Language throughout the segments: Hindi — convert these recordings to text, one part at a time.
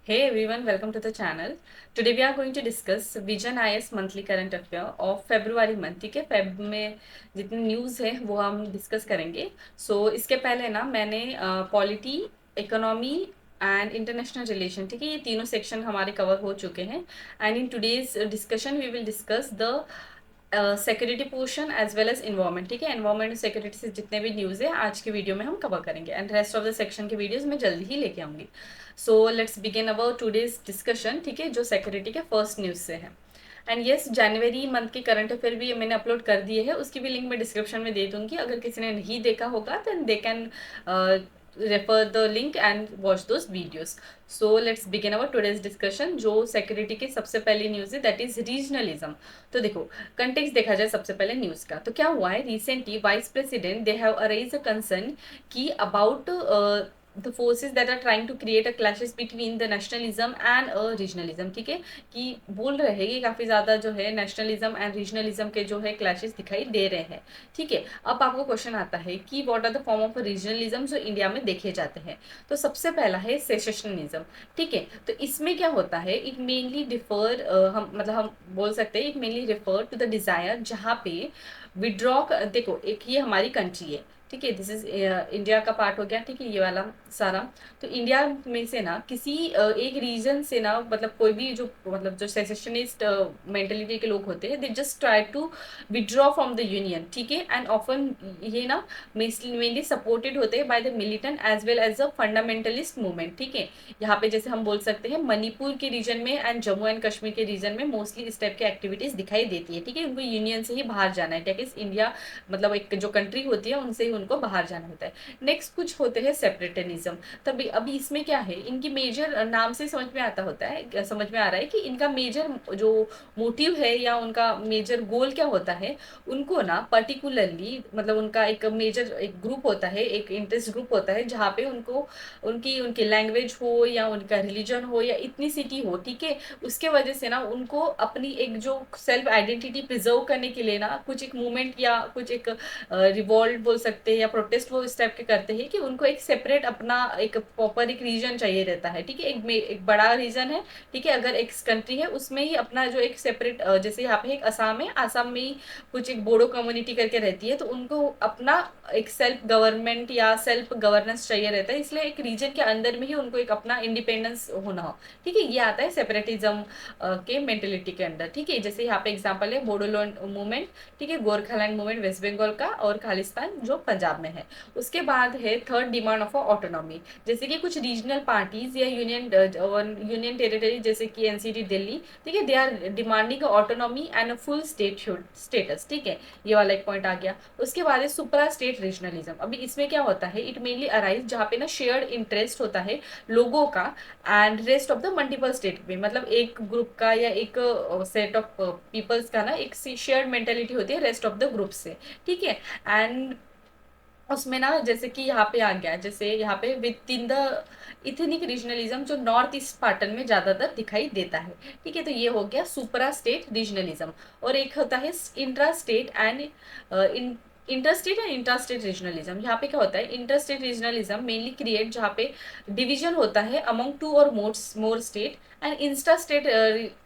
Hey everyone, welcome to the channel. Today we are going to discuss Vision IS monthly current affair of February month. ठीक है, फेब में जितनी न्यूज़ है वो हम डिस्कस करेंगे. इसके पहले ना मैंने polity, economy and international relation, ठीक है, ये तीनों सेक्शन हमारे कवर हो चुके हैं. And in today's discussion we will discuss the security portion as well as environment. ठीक है, एनवायरमेंट और सिक्योरिटी से जितने भी न्यूज़ है आज के वीडियो में हम कवर करेंगे and rest of the section के वीडियोस मैं जल्दी ही लेके आऊँगी. Let's begin our today's discussion. ठीक है, जो सिक्योरिटी के फर्स्ट न्यूज़ से है. एंड येस, जनवरी मंथ के करंट अफेयर भी मैंने अपलोड कर दिए है, उसकी भी लिंक मैं डिस्क्रिप्शन में दे दूंगी. अगर किसी ने नहीं देखा होगा then they can refer the link and watch those videos. Let's begin our today's discussion. जो सिक्योरिटी की सबसे पहली न्यूज़ है दैट इज रीजनलिज्म. तो देखो, कंटेक्स्ट देखा जाए सबसे पहले न्यूज़ का, तो क्या हुआ है recently vice president they have arrays a concern की about the forces that are trying to create a clashes between the nationalism and regionalism. ठीक है, कि बोल रहे हैं कि काफ़ी ज़्यादा जो है नेशनलिज्म एंड रीजनलिज्म के जो है क्लैशेस दिखाई दे रहे हैं. ठीक है, अब आपको क्वेश्चन आता है कि what are the form of regionalism जो इंडिया में देखे जाते हैं. तो सबसे पहला है सेसेशनिज्म. ठीक है, तो इसमें क्या होता है, इट मेनली डिफर हम बोल सकते हैं it mainly refer to the desire जहाँ पे विड्रॉ. देखो, एक ये हमारी कंट्री है, ठीक है, दिस इज इंडिया का पार्ट हो गया. ठीक है, ये वाला सारा. तो इंडिया में से ना किसी एक रीजन से ना, मतलब कोई भी जो जो सेसेशनिस्ट मेंटेलिटी के लोग होते हैं they just try to withdraw from the union. ठीक है, एंड ऑफन ये ना मेनली सपोर्टेड होते हैं by the militant as well as a fundamentalist movement. ठीक है, यहाँ पे जैसे हम बोल सकते हैं मणिपुर के रीजन में एंड जम्मू एंड कश्मीर के रीजन में मोस्टली इस टाइप की एक्टिविटीज दिखाई देती है. ठीक है, उनको यूनियन से ही बाहर जाना है. ठीक है, इंडिया मतलब एक जो कंट्री होती है उनसे ही उनको बाहर जाना होता है. नेक्स्ट कुछ होते हैं सेपरेटनिज्म. तभी अभी इसमें क्या है, इनकी मेजर नाम से समझ में आता होता है, समझ में आ रहा है कि इनका मेजर जो मोटिव है या उनका मेजर गोल क्या होता है. उनको ना पर्टिकुलरली मतलब उनका एक मेजर एक ग्रुप होता है, एक इंटरेस्ट ग्रुप होता है जहाँ पे उनको उनकी उनकी लैंग्वेज हो या उनका रिलीजन हो या इथनिसिटी हो. ठीक है, उसके वजह से ना उनको अपनी एक जो सेल्फ आइडेंटिटी प्रिजर्व करने के लिए ना कुछ एक मूवमेंट या कुछ एक रिवॉल्ट बोल सकते हैं या प्रोटेस्ट वो इस टाइप के करते हैं कि उनको एक सेपरेट अपना एक प्रॉपर एक रीजन चाहिए रहता है. ठीक है, एक बड़ा रीजन है. ठीक है, अगर एक कंट्री है उसमें ही अपना जो एक सेपरेट, जैसे यहाँ पे एक असम है, असम में ही कुछ एक बोडो कम्युनिटी करके रहती है, तो उनको अपना एक सेल्फ गवर्नमेंट या सेल्फ गवर्नेंस चाहिए रहता है, इसलिए एक रीजन के अंदर में ही उनको एक अपना इंडिपेंडेंस होना हो. ठीक है, ये आता है सेपरेटिज्म के मेंटेलिटी के अंदर. ठीक है, जैसे यहाँ पे एग्जांपल है बोडोलैंड मूवमेंट. ठीक है, गोरखालैंड मूवमेंट वेस्ट बंगाल का और खालिस्तान जो पंजाब में है. उसके बाद है थर्ड डिमांड ऑफ ऑटोनॉमी. जैसे कि कुछ रीजनल पार्टीज या यूनियन टेरिटरी जैसे कि एनसीटी दिल्ली. ठीक है, they are demanding autonomy and full state status. ठीक है, ये वाला एक पॉइंट आ गया. उसके बाद है सुपरा स्टेट रीजनलिज्म. अभी इसमें क्या होता है, इट मेनली अराइज जहाँ पे ना शेयर्ड इंटरेस्ट होता है लोगों का and rest of the multiple state में, मतलब एक ग्रुप का या एक सेट ऑफ पीपल्स का ना एक शेयर्ड मेंटेलिटी होती है रेस्ट ऑफ द ग्रुप से. ठीक है, एंड उसमें ना जैसे कि यहाँ पे आ गया, जैसे यहाँ पे with in the ethnic regionalism जो नॉर्थ ईस्ट पैटर्न में ज़्यादातर दिखाई देता है. ठीक है, तो ये हो गया सुपरा स्टेट रीजनलिज्म. और एक होता है intra state and interstate and intrastate regionalism. यहाँ पे क्या होता है, इंटरस्टेट रीजनलिज्म मेनली क्रिएट जहाँ पे डिवीजन होता है अमंग टू और more state. And Insta state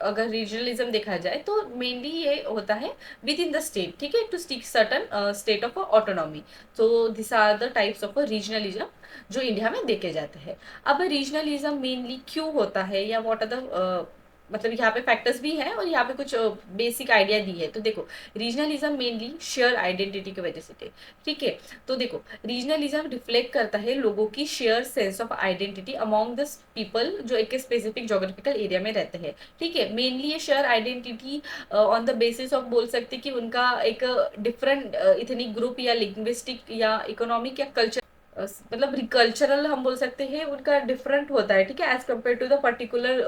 अगर रीजनलिज्म देखा जाए तो मेनली ये होता है विद इन द स्टेट. ठीक है, to stick certain state of autonomy. तो this are the types of regionalism जो इंडिया में देखे जाते हैं. अब रीजनलिज्म मेनली क्यों होता है या व्हाट आर द मतलब यहाँ पे फैक्टर्स भी हैं और यहाँ पे कुछ बेसिक आइडिया दी है. तो देखो, रीजनलिज्म मेनली शेयर आइडेंटिटी की वजह से थे. ठीक है, तो देखो रीजनलिज्म रिफ्लेक्ट करता है लोगों की share sense of identity among the people जो एक स्पेसिफिक जोग्राफिकल एरिया में रहते हैं. ठीक है, मेनली ये share identity on the basis of बोल सकते कि उनका एक डिफरेंट इथनिक ग्रुप या लिंग्विस्टिक या इकोनॉमिक या कल्चर मतलब कल्चरल हम बोल सकते हैं उनका डिफरेंट होता है. ठीक है, as compare to the particular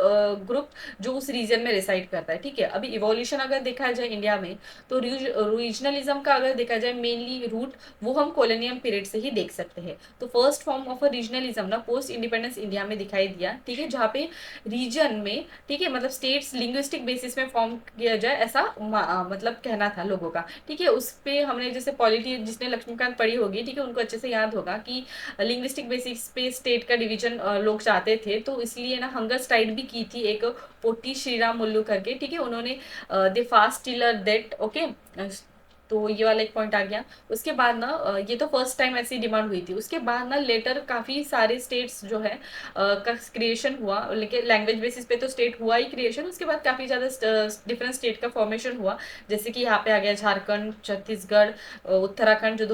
group जो उस रीजन में रिसाइड करता है. ठीक है, अभी इवोल्यूशन अगर देखा जाए इंडिया में तो रीजनलिज्म का अगर देखा जाए मेनली रूट वो हम कॉलोनियल पीरियड से ही देख सकते हैं. तो first form of a regionalism ना पोस्ट इंडिपेंडेंस इंडिया में दिखाई दिया. ठीक है, जहाँ पे रीजन में, ठीक है, मतलब स्टेट्स लिंग्विस्टिक बेसिस में फॉर्म किया जाए ऐसा मतलब कहना था लोगों का. ठीक है, उस पर हमने जैसे पॉलिटी जिसने लक्ष्मीकांत पढ़ी होगी, ठीक है, उनको अच्छे से याद होगा कि कि लिंग्विस्टिक बेसिस पे स्टेट का डिवीजन लोग चाहते थे, तो इसलिए ना हंगर स्ट्राइक भी की थी एक पोटी श्रीराम मुल्लू करके, ठीक है। उन्होंने दे फास्ट टिलर दैट, ओके। तो ये वाला एक पॉइंट आ गया। उसके बाद ना ये तो फर्स्ट टाइम ऐसी डिमांड हुई थी। उसके बाद ना लेटर काफ़ी सारे स्टेट्स जो है का क्रिएशन हुआ, लेकिन लैंग्वेज बेसिस पे तो स्टेट हुआ ही क्रिएशन। उसके बाद काफ़ी ज़्यादा डिफरेंट स्टेट का फॉर्मेशन हुआ, जैसे कि यहाँ पे आ गया झारखंड, छत्तीसगढ़, उत्तराखंड जो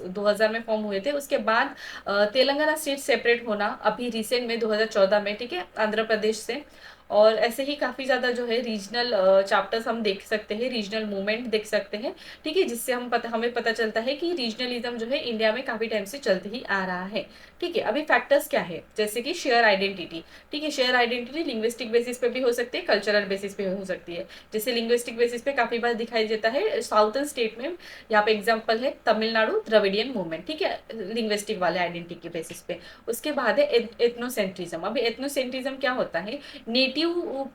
2000 में फॉर्म हुए थे। उसके बाद तेलंगाना स्टेट सेपरेट होना अभी रिसेंट में 2014 में, ठीक है, आंध्र प्रदेश से। और ऐसे ही काफ़ी ज़्यादा जो है रीजनल चैप्टर्स हम देख सकते हैं, रीजनल मूवमेंट देख सकते हैं, ठीक है, जिससे हमें पता चलता है कि रीजनलिज्म जो है इंडिया में काफ़ी टाइम से चलते ही आ रहा है, ठीक है। अभी फैक्टर्स क्या है, जैसे कि शेयर आइडेंटिटी, ठीक है। शेयर आइडेंटिटी लिंग्विस्टिक बेसिस पे भी हो सकती है, कल्चरल बेसिस पे हो सकती है। जैसे लिंग्विस्टिक बेसिस पे काफ़ी बार दिखाई देता है साउथर्न स्टेट में, यहाँ पे एग्जाम्पल है तमिलनाडु द्रविडियन मूवमेंट, ठीक है, लिंग्विस्टिक वाले आइडेंटिटी के बेसिस पे। उसके बाद है एथनोसेंट्रिज्म। अभी एथनोसेंट्रिज्म क्या होता है, नेटिव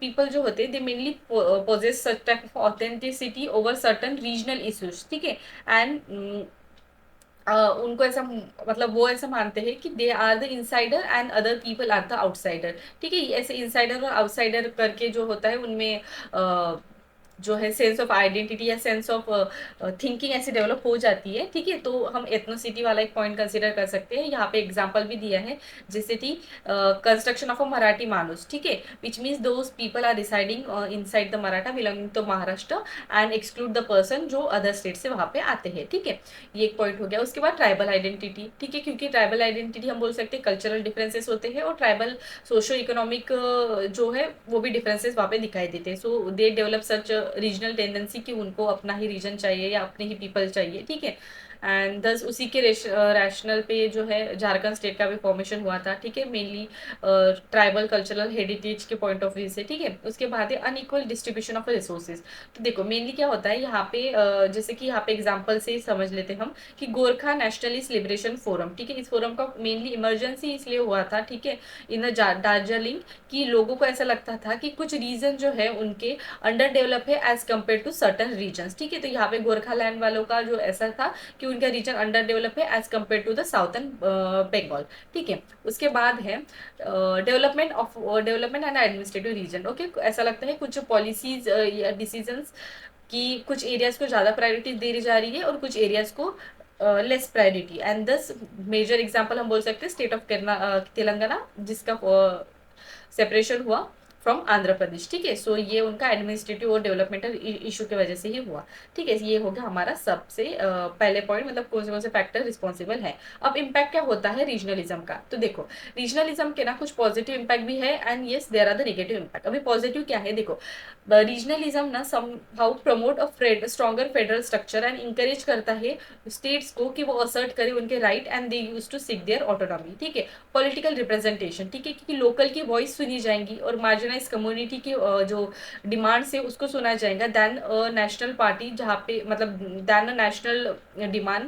पीपल जो होते हैं they mainly possess such type of authenticity over certain regional issues, ठीक है। एंड उनको ऐसा मतलब वो ऐसा मानते हैं कि they are the insider and other people are the outsider, ठीक है। ऐसे इनसाइडर और आउटसाइडर करके जो होता है उनमें जो है सेंस ऑफ आइडेंटिटी या सेंस ऑफ थिंकिंग ऐसे डेवलप हो जाती है, ठीक है। तो हम एथनोसिटी वाला एक पॉइंट कंसिडर कर सकते हैं। यहाँ पे एग्जांपल भी दिया है, जैसे कि construction of a Marathi manoos, ठीक है, which means those people are residing inside the Maratha belonging to Maharashtra and exclude the person जो अदर स्टेट से वहाँ पे आते हैं, ठीक है। ये एक पॉइंट हो गया। उसके बाद ट्राइबल आइडेंटिटी, ठीक है, क्योंकि ट्राइबल आइडेंटिटी हम बोल सकते हैं कल्चरल डिफरेंसेस होते हैं, और ट्राइबल सोशो इकोनॉमिक जो है वो भी डिफरेंसेस वहाँ पे दिखाई देते हैं। So they develop such regional tendency कि उनको अपना ही रीजन चाहिए या अपने ही पीपल चाहिए, ठीक है। एंड दस उसी के रैशनल पे जो है झारखंड स्टेट का भी फॉर्मेशन हुआ था, ठीक है, मेनली ट्राइबल कल्चरल हेरिटेज के पॉइंट ऑफ व्यू से, ठीक है। उसके बाद है अनइक्वल डिस्ट्रीब्यूशन ऑफ रिसोर्सेज। तो देखो मेनली क्या होता है यहाँ पे, जैसे कि यहाँ पे एग्जाम्पल से ही समझ लेते हैं हम कि गोरखा नेशनलिस्ट लिबरेशन फोरम, ठीक है, इस फोरम का मेनली इमरजेंसी इसलिए हुआ था, ठीक है, इन दार्जिलिंग, कि लोगों को ऐसा लगता था कि कुछ रीजन जो है उनके अंडर डेवलप है as compare to certain region, ठीक है। तो यहाँ पे गोरखा लैंड वालों का जो ऐसा था कि उनका रीजन अंडर डेवलप है as compare to the southern Bengal, ठीक है। उसके बाद है development and administrative region, okay. ऐसा लगता है कुछ पॉलिसीज या डिसीजंस कि कुछ एरियाज को ज़्यादा प्रायोरिटी दी जा रही है और कुछ एरियाज को लेस प्रायोरिटी। एंड दस मेजर एग्जाम्पल हम बोल सकते हैं स्टेट ऑफ तेलंगाना, जिसका सेपरेशन हुआ फ्रॉम आंध्र प्रदेश, ठीक है। सो ये उनका एडमिनिस्ट्रेटिव और डेवलपमेंटल इशू की वजह से ही हुआ, ठीक है। ये हो गया हमारा सबसे पहले पॉइंट, मतलब कौन से फैक्टर रिस्पॉन्सिबल है। अब इम्पैक्ट क्या होता है रीजनलिज्म का, तो देखो रीजनलिज्म के ना कुछ पॉजिटिव इम्पैक्ट भी है and yes there are the negative impact. अभी पॉजिटिव क्या है, देखो रीजनलिज्म ना somehow promote a stronger federal structure and encourage करता है स्टेट्स को कि वो असर्ट करे उनके right and they use to seek their autonomy, ठीक है। पॉलिटिकल रिप्रेजेंटेशन, ठीक है, क्योंकि लोकल की वॉइस सुनी जाएंगी और मार्जिनाइज कम्युनिटी की जो डिमांड्स है उसको सुना जाएगा देन नेशनल पार्टी, जहाँ पे मतलब देन नेशनल डिमांड,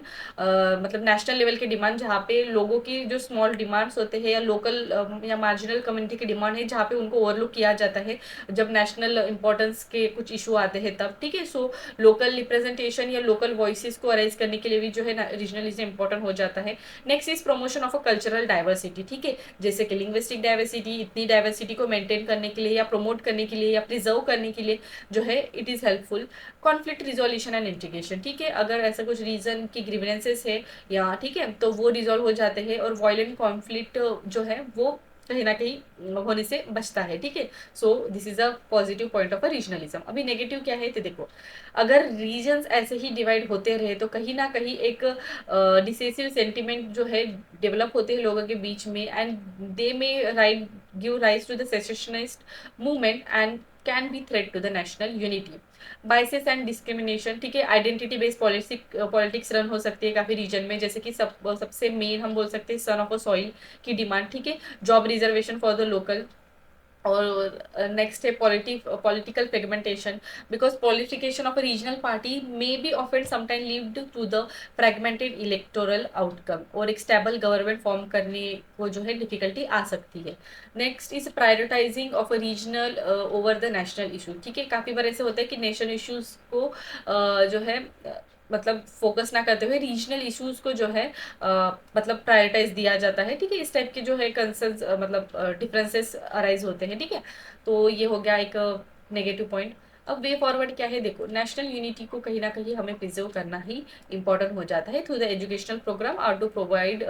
मतलब नेशनल लेवल के डिमांड, जहाँ पे लोगों की जो स्मॉल डिमांड्स होते हैं या लोकल या मार्जिनल कम्युनिटी की डिमांड है जहाँ पे उनको ओवरलुक किया जाता है जब नेशनल इंपॉर्टेंस के कुछ इशू आते हैं तब, ठीक है। सो लोकल रिप्रेजेंटेशन या लोकल वॉइसेस को अरेज करने के लिए भी जो है रीजनलिज्म इंपॉर्टेंट हो जाता है। Next is promotion of a cultural diversity, ठीक है, जैसे कि लिंग्विस्टिक डाइवर्सिटी, इतनी डाइवर्सिटी को मेंटेन करने के लिए या प्रमोट करने के लिए या प्रिजर्व करने के लिए जो है it is helpful. Conflict resolution and integration, ठीक है, अगर ऐसा कुछ रीजन की ग्रीवेंसेस है या ठीक है तो वो रिजोल्व हो जाते हैं और वायलेंट कॉन्फ्लिक्ट जो है वो कहीं ना कहीं होने से बचता है, ठीक है। So this is a positive point of a regionalism. अभी नेगेटिव क्या है, तो देखो अगर रीजन्स ऐसे ही डिवाइड होते रहे तो कहीं ना कहीं एक डिसेसिव सेंटिमेंट जो है डेवलप होते हैं लोगों के बीच में and they may give rise to the secessionist movement and can be threat to the national unity. Biases and discrimination, ठीक है, आइडेंटिटी बेस्ड पॉलिटिक्स रन हो सकती है काफ़ी रीजन में, जैसे कि सबसे मेन हम बोल सकते हैं सन ऑफ अ सॉइल की डिमांड, ठीक है, job reservation for the local. और नेक्स्ट है political fragmentation, because politication of a regional party may be offed sometime lead to the fragmented electoral outcome और एक स्टेबल गवर्नमेंट फॉर्म करने को जो है डिफिकल्टी आ सकती है। Next is prioritising of a regional over the national issue, ठीक है, काफ़ी बार ऐसे होता है कि नेशनल इश्यूज को जो है मतलब फोकस ना करते हुए रीजनल इश्यूज को जो है मतलब प्रायोरिटाइज दिया जाता है, ठीक है। इस टाइप के जो है कंसर्न्स मतलब डिफरेंसेस अराइज होते हैं, ठीक है। तो ये हो गया एक नेगेटिव पॉइंट। अब वे फॉरवर्ड क्या है, देखो नेशनल यूनिटी को कहीं ना कहीं हमें प्रिजर्व करना ही इंपॉर्टेंट हो जाता है थ्रू द एजुकेशनल प्रोग्राम और to provide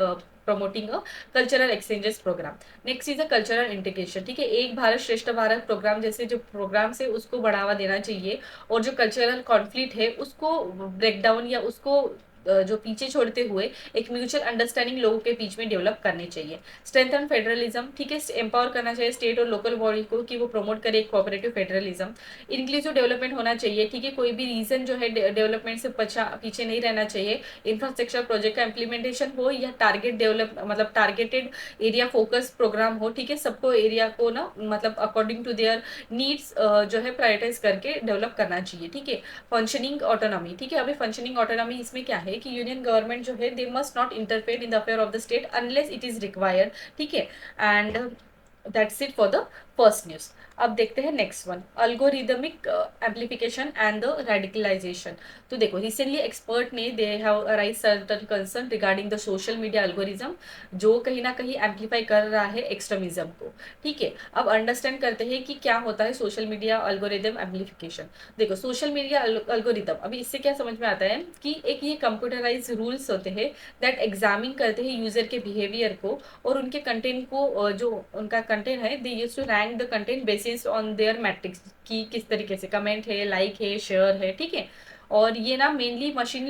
promoting a cultural exchanges program. Next is a cultural integration, ठीक है। एक भारत श्रेष्ठ भारत प्रोग्राम जैसे जो प्रोग्राम्स है उसको बढ़ावा देना चाहिए, और जो कल्चरल कॉन्फ्लिक्ट है उसको ब्रेक डाउन या उसको जो पीछे छोड़ते हुए एक म्यूचुअल अंडरस्टैंडिंग लोगों के बीच में डेवलप करनी चाहिए। स्ट्रेंथन फेडरलिज्म, ठीक है, एम्पावर करना चाहिए स्टेट और लोकल बॉडी को कि वो प्रमोट करे कोऑपरेटिव फेडरलिज्म। इंक्लूसिव डेवलपमेंट होना चाहिए, ठीक है। कोई भी रीजन जो है डेवलपमेंट से पीछे नहीं रहना चाहिए। इंफ्रास्ट्रक्चर प्रोजेक्ट का इम्प्लीमेंटेशन हो या टारगेट डेवलप मतलब टारगेटेड एरिया फोकस प्रोग्राम हो, ठीक है। सबको एरिया को ना मतलब अकॉर्डिंग टू देयर नीड्स जो है प्रायोरिटाइज करके डेवलप करना चाहिए, ठीक है। फंक्शनिंग ऑटोनॉमी, ठीक है। अभी फंक्शनिंग ऑटोनॉमी इसमें क्या है कि यूनियन गवर्नमेंट जो है they must not interfere in the affair of the state unless it is required, ठीक है। And that's it for the first news. अब देखते हैं next one, algorithmic amplification and the radicalisation. तो देखो रिसेंटली एक्सपर्ट ने they have arise certain concern regarding the social media algorithms, जो कहीं ना कहीं एम्प्लीफाई कर रहा है एक्सट्रीमिज्म को, ठीक है। अब अंडरस्टैंड करते हैं कि क्या होता है सोशल मीडिया अल्गोरिदम एम्प्लीफिकेशन। देखो सोशल मीडिया अल्गोरिदम, अभी इससे क्या समझ में आता है कि एक ये कंप्यूटराइज रूल्स होते हैं दैट एग्जामिन करते हैं यूजर के बिहेवियर को और उनके कंटेंट को, जो उनका कंटेंट है they use to rank the content basis on their matrix, कि किस तरीके से कमेंट है, लाइक है, शेयर है, ठीक है। और ये ना मेनली मशीन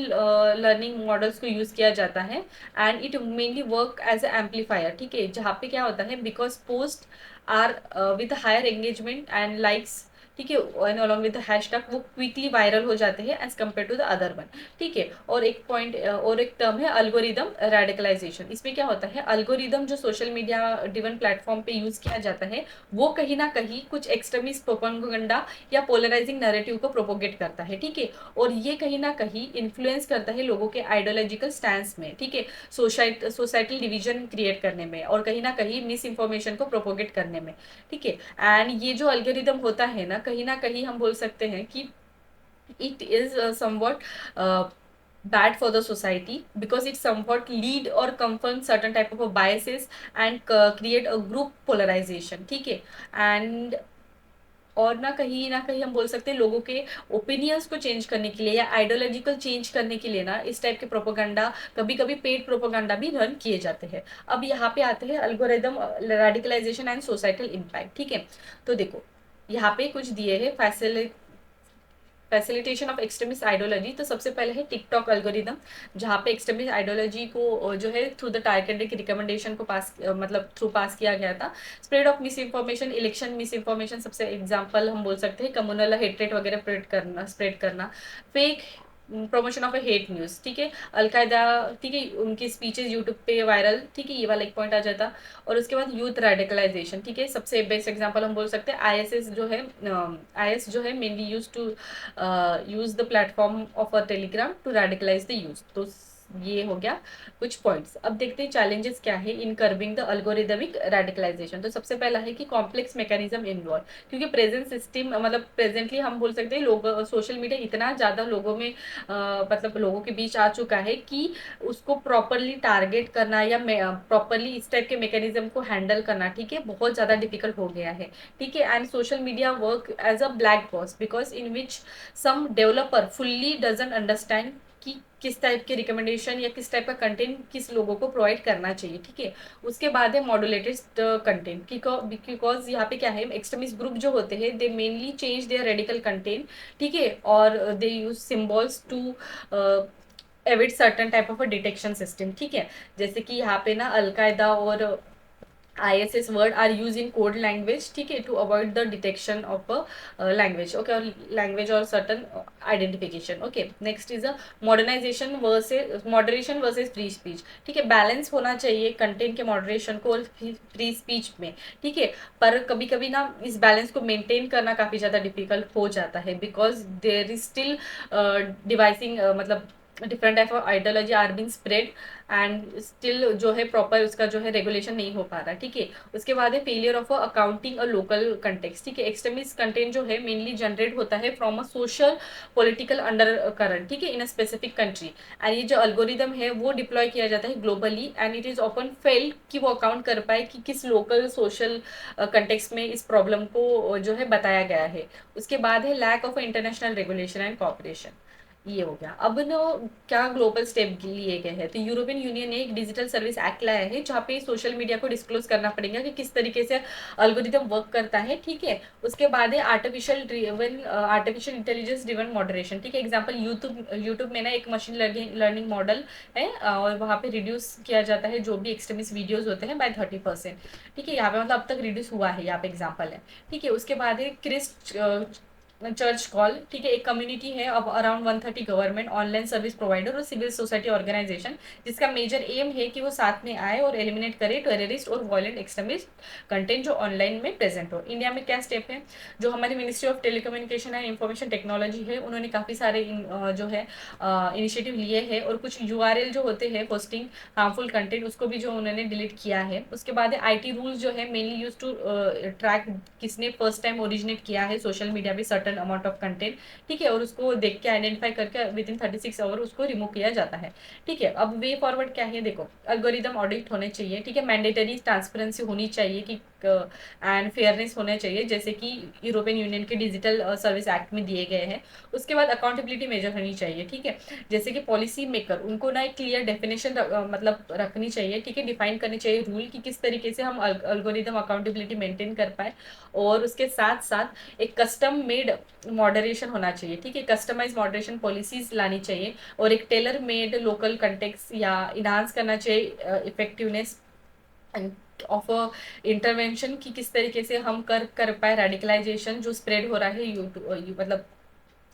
लर्निंग मॉडल्स को यूज किया जाता है and it mainly work as a amplifier, ठीक है। जहाँ पे क्या होता है because post are with higher engagement and likes, ठीक है, एंड अलॉन्ग विद हैशटैग वो क्विकली वायरल हो जाते हैं as compare to the other one, ठीक है। और एक पॉइंट और एक टर्म है अल्गोरिदम रेडिकलाइजेशन। इसमें क्या होता है, अल्गोरिदम जो सोशल मीडिया डिवन प्लेटफॉर्म पे यूज किया जाता है वो कहीं ना कहीं कुछ एक्सट्रीमिस्ट प्रोपेगेंडा या पोलराइजिंग नैरेटिव को प्रोपोगेट करता है, ठीक है। और ये कहीं ना कहीं इन्फ्लुएंस करता है लोगों के आइडियोलॉजिकल स्टैंड में, ठीक है, सोसाइटल डिवीजन क्रिएट करने में और कहीं ना कहीं मिस इन्फॉर्मेशन को प्रोपोगेट करने में, ठीक है। एंड ये जो अल्गोरिदम होता है ना कहीं हम बोल सकते हैं कि it is somewhat bad for the society because it somewhat lead or confirm certain type of biases and create a group polarization, ठीक है। एंड और ना कहीं हम बोल सकते हैं लोगों के ओपिनियंस को चेंज करने के लिए या आइडियोलॉजिकल चेंज करने के लिए ना इस टाइप के प्रोपोगंडा, कभी कभी पेड प्रोपोगंडा भी रन किए जाते हैं। अब यहाँ पे आते हैं algorithm radicalisation and societal impact, ठीक है। तो देखो यहाँ पे कुछ दिए हैं फैसिलिटेशन ऑफ एक्सट्रीमिस्ट आइडियोलॉजी। तो सबसे पहले है टिकटॉक एल्गोरिदम, जहाँ पे एक्सट्रीमिस्ट आइडियोलॉजी को जो है थ्रू द टारगेटेड रिकमेंडेशन को पास मतलब थ्रू पास किया गया था। Spread of miss information, election miss information सबसे एग्जाम्पल हम बोल सकते हैं, कम्युनल हेट्रेट वगैरह स्प्रेड करना, fake promotion of A hate news, ठीक है, अलकायदा, ठीक है, उनकी स्पीचेस यूट्यूब पे वायरल, ठीक है, ये वाला एक पॉइंट आ जाता। और उसके बाद यूथ रेडिकलाइजेशन, ठीक है, सबसे बेस्ट एग्जांपल हम बोल सकते हैं आईएसएस जो है, आईएस जो है mainly use to use the platform of a Telegram to radicalise the youth. तो ये हो गया कुछ पॉइंट्स। अब देखते हैं चैलेंजेस क्या है इन कर्बिंग द अल्गोरिदमिक रेडिकलाइजेशन। तो सबसे पहला है कि कॉम्प्लेक्स मैकेनिज्म इन्वॉल्व, क्योंकि प्रेजेंट सिस्टम मतलब प्रेजेंटली हम बोल सकते हैं लोग सोशल मीडिया इतना ज़्यादा लोगों में मतलब लोगों के बीच आ चुका है कि उसको प्रॉपरली टारगेट करना या प्रॉपरली इस टाइप के मैकेनिज्म को हैंडल करना, ठीक है, बहुत ज़्यादा डिफिकल्ट हो गया है, ठीक है। And social media work as a black box because in which some developer fully doesn't understand कि किस टाइप के रिकमेंडेशन या किस टाइप का कंटेंट किस लोगों को प्रोवाइड करना चाहिए, ठीक है। उसके बाद है मॉड्यूलेटेड कंटेंट, बिकॉज यहाँ पे क्या है एक्सट्रीमिस्ट ग्रुप जो होते हैं they mainly change their radical content, ठीक है, और they use symbols to evade certain type of a detection system, ठीक है। जैसे कि यहाँ पे ना अलकायदा और ISS word are use in code language, ठीक है, to avoid the detection of a language, okay, और लैंग्वेज और certain identification, okay. Next is a moderation versus free speech, ठीक है, बैलेंस होना चाहिए कंटेंट के मॉडरेशन को और फ्री स्पीच में, ठीक है। पर कभी कभी ना इस बैलेंस को मेंटेन करना काफ़ी ज़्यादा डिफिकल्ट हो जाता है because there is still devising मतलब different type of ideology are being spread and still जो है प्रॉपर उसका जो है रेगुलेशन नहीं हो पा रहा, ठीक है। उसके बाद है failure of accounting a local context, ठीक है। एक्सट्रीमिस्ट कंटेंट जो है मेनली जनरेट होता है from a social political under current, ठीक है, इन अ स्पेसिफिक कंट्री। एंड ये जो अल्गोरिदम है वो डिप्लॉय किया जाता है globally and it is often failed कि वो अकाउंट कर पाए कि किस लोकल सोशल कंटेक्स्ट में इस प्रॉब्लम को जो है बताया गया है। उसके बाद है lack of international regulation and cooperation, ये हो गया। अब न क्या ग्लोबल स्टेप लिए गए हैं, तो यूरोपियन यूनियन ने एक डिजिटल सर्विस एक्ट लाया है जहाँ पे सोशल मीडिया को डिस्क्लोज करना पड़ेगा कि किस तरीके से अल्गोरिदम वर्क करता है, ठीक है। उसके बाद है आर्टिफिशियल इंटेलिजेंस ड्रिवन मॉडरेशन, ठीक है। एग्जांपल यूट्यूब यूट्यूब में ना एक मशीन लर्निंग मॉडल है और वहाँ पे रिड्यूस किया जाता है जो भी एक्सट्रीमिस्ट वीडियोज होते हैं बाय 30%, ठीक है। यहाँ पे मतलब अब तक रिड्यूस हुआ है, यहाँ पे एग्जाम्पल है, ठीक है। उसके बाद है क्रिस्ट चर्च कॉल, ठीक है, एक कम्युनिटी है अब around 130 government online service provider और सिविल सोसाइटी ऑर्गेनाइजेशन, जिसका मेजर एम है कि वो साथ में आए और एलिमिनेट करे टेररिस्ट और वायलेंट एक्सट्रीमिस्ट कंटेंट जो ऑनलाइन में प्रेजेंट हो। इंडिया में क्या स्टेप है, जो हमारी ministry of telecommunication and information technology है, उन्होंने काफ़ी सारे जो है इनिशिएटिव लिए हैं और कुछ यूआरएल जो होते हैं पोस्टिंग हार्मफुल कंटेंट उसको भी जो उन्होंने डिलीट किया है। उसके बाद आईटी रूल्स जो है मेनली यूज टू ट्रैक किसने फर्स्ट टाइम ओरिजिनेट किया है सोशल मीडिया पे सर्टन अमाउंट ऑफ कंटेंट, ठीक है, और उसको देख के आइडेंटिफाई करके विद इन 36 आवर उसको रिमूव किया जाता है, ठीक है। अब वे फॉरवर्ड क्या है, देखो अल्गोरिदम ऑडिट होने चाहिए, ठीक है, मैंडेटरी ट्रांसपेरेंसी होनी चाहिए कि एंड फेयरनेस होना चाहिए जैसे कि यूरोपियन यूनियन के डिजिटल सर्विस एक्ट में दिए गए हैं। उसके बाद अकाउंटेबिलिटी मेजर होनी चाहिए, ठीक है, जैसे कि पॉलिसी मेकर उनको ना एक क्लियर डेफिनेशन मतलब रखनी चाहिए, ठीक है, डिफाइन करनी चाहिए रूल कि किस तरीके से हम अल्गोरिदम अकाउंटेबिलिटी मेंटेन कर पाए। और उसके साथ साथ एक कस्टम मेड मॉडरेशन होना चाहिए, ठीक है, कस्टमाइज मॉडरेशन पॉलिसीज लानी चाहिए और एक टेलर मेड लोकल कंटेक्स या इनहांस करना चाहिए इफेक्टिवनेस ऑफ इंटरवेंशन कि किस तरीके से हम कर पाए रेडिकलाइजेशन जो स्प्रेड हो रहा है यूट्यूब मतलब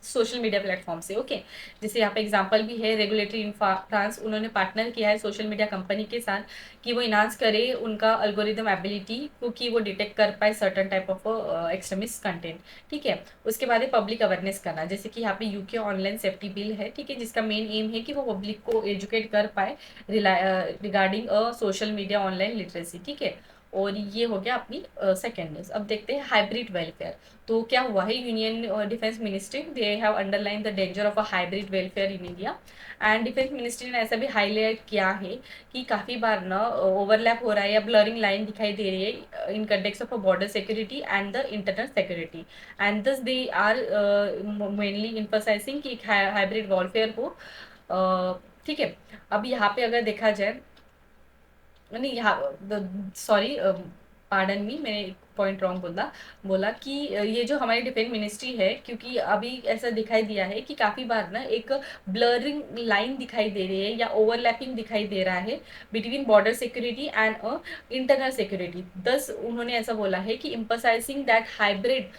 सोशल मीडिया प्लेटफॉर्म से, ओके। जैसे यहाँ पे एग्जांपल भी है रेगुलेटरी इन फ्रांस, उन्होंने पार्टनर किया है सोशल मीडिया कंपनी के साथ कि वो इनहांस करे उनका अल्गोरिदम एबिलिटी को कि वो डिटेक्ट कर पाए certain type of extremist content, ठीक है। उसके बाद है पब्लिक अवेयरनेस करना, जैसे कि यहाँ पे यूके ऑनलाइन सेफ्टी बिल है, ठीक है, जिसका मेन एम है कि वो पब्लिक को एजुकेट कर पाए regarding social media online literacy, ठीक है। और ये हो गया अपनी सेकेंड न्यूज। अब देखते हैं हाइब्रिड वेलफेयर। तो क्या हुआ है, union defence ministry they have underline the danger of a hybrid welfare in India and defence ministry ने ऐसा भी हाईलाइट किया है कि काफ़ी बार ना ओवरलैप हो रहा है या ब्लरिंग लाइन दिखाई दे रही है in context of a border security and the internal security and thus they are mainly emphasizing कि हाइब्रिड वॉरफेयर हो, ठीक है। अब यहाँ पे अगर देखा जाए, नहीं यहाँ सॉरी पार्डन मी, मैंने एक पॉइंट रॉन्ग बोला बोला कि ये जो हमारी डिफेंस मिनिस्ट्री है, क्योंकि अभी ऐसा दिखाई दिया है कि काफ़ी बार ना एक ब्लरिंग लाइन दिखाई दे रही है या ओवरलैपिंग दिखाई दे रहा है between border security and internal security. Thus उन्होंने ऐसा बोला है कि emphasizing that hybrid